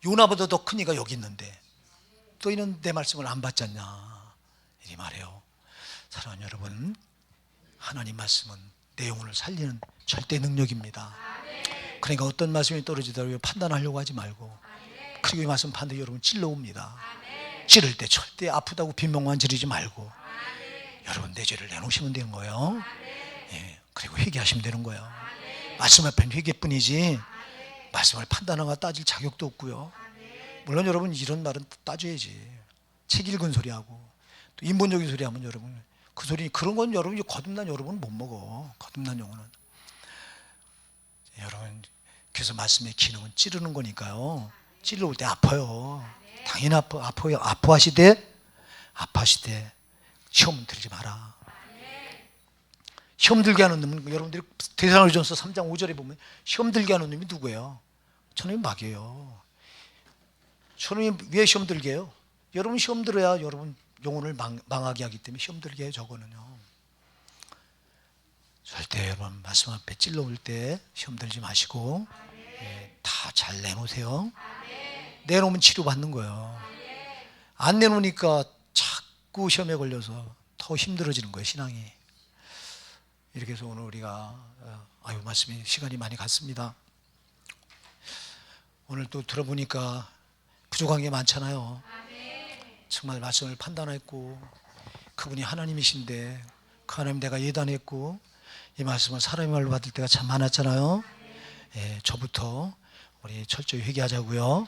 요나보다 더 큰 이가 여기 있는데 너희는 내 말씀을 안 받지 않냐 이 말이에요. 사랑하는 여러분, 하나님 말씀은 내 영혼을 살리는 절대 능력입니다. 그러니까 어떤 말씀이 떨어지더라도 판단하려고 하지 말고, 그리고 이 말씀 반드시 여러분 찔러옵니다. 찌를 때 절대 아프다고 빈명만 지르지 말고 여러분 내 죄를 내놓으시면 되는 거예요. 그리고 회개하시면 되는 거예요. 말씀 앞에는 회개뿐이지 말씀을 판단하거나 따질 자격도 없고요. 물론 여러분 이런 말은 따져야지. 책 읽은 소리하고 또 인본적인 소리하면 여러분 그런 건 여러분 거듭난 여러분은 못 먹어. 거듭난 영혼은. 여러분 그래서 말씀의 기능은 찌르는 거니까요. 찔러올 때 아파요. 당연히 아파요. 아파하시되 시험 들지 마라. 시험 들게 하는 놈은 여러분들이 데살로니가전서 3장 5절에 보면 시험 들게 하는 놈이 누구예요? 저놈이 마귀예요. 저놈이 왜 시험 들게 해요? 여러분 시험 들어야 여러분 영혼을 망하게 하기 때문에 시험 들게 해요. 저거는요. 절대 여러분 말씀 앞에 찔러올 때 시험 들지 마시고 다 잘 내놓으세요. 내놓으면 치료받는 거예요. 안 내놓으니까 자꾸 시험에 걸려서 더 힘들어지는 거예요. 신앙이. 이렇게 해서 오늘 우리가 말씀이 시간이 많이 갔습니다. 오늘 또 들어보니까 부족한 게 많잖아요. 정말 말씀을 판단했고 그분이 하나님이신데 그 하나님 내가 예단했고 이 말씀을 사람의 말로 받을 때가 참 많았잖아요. 저부터 우리 철저히 회개하자고요.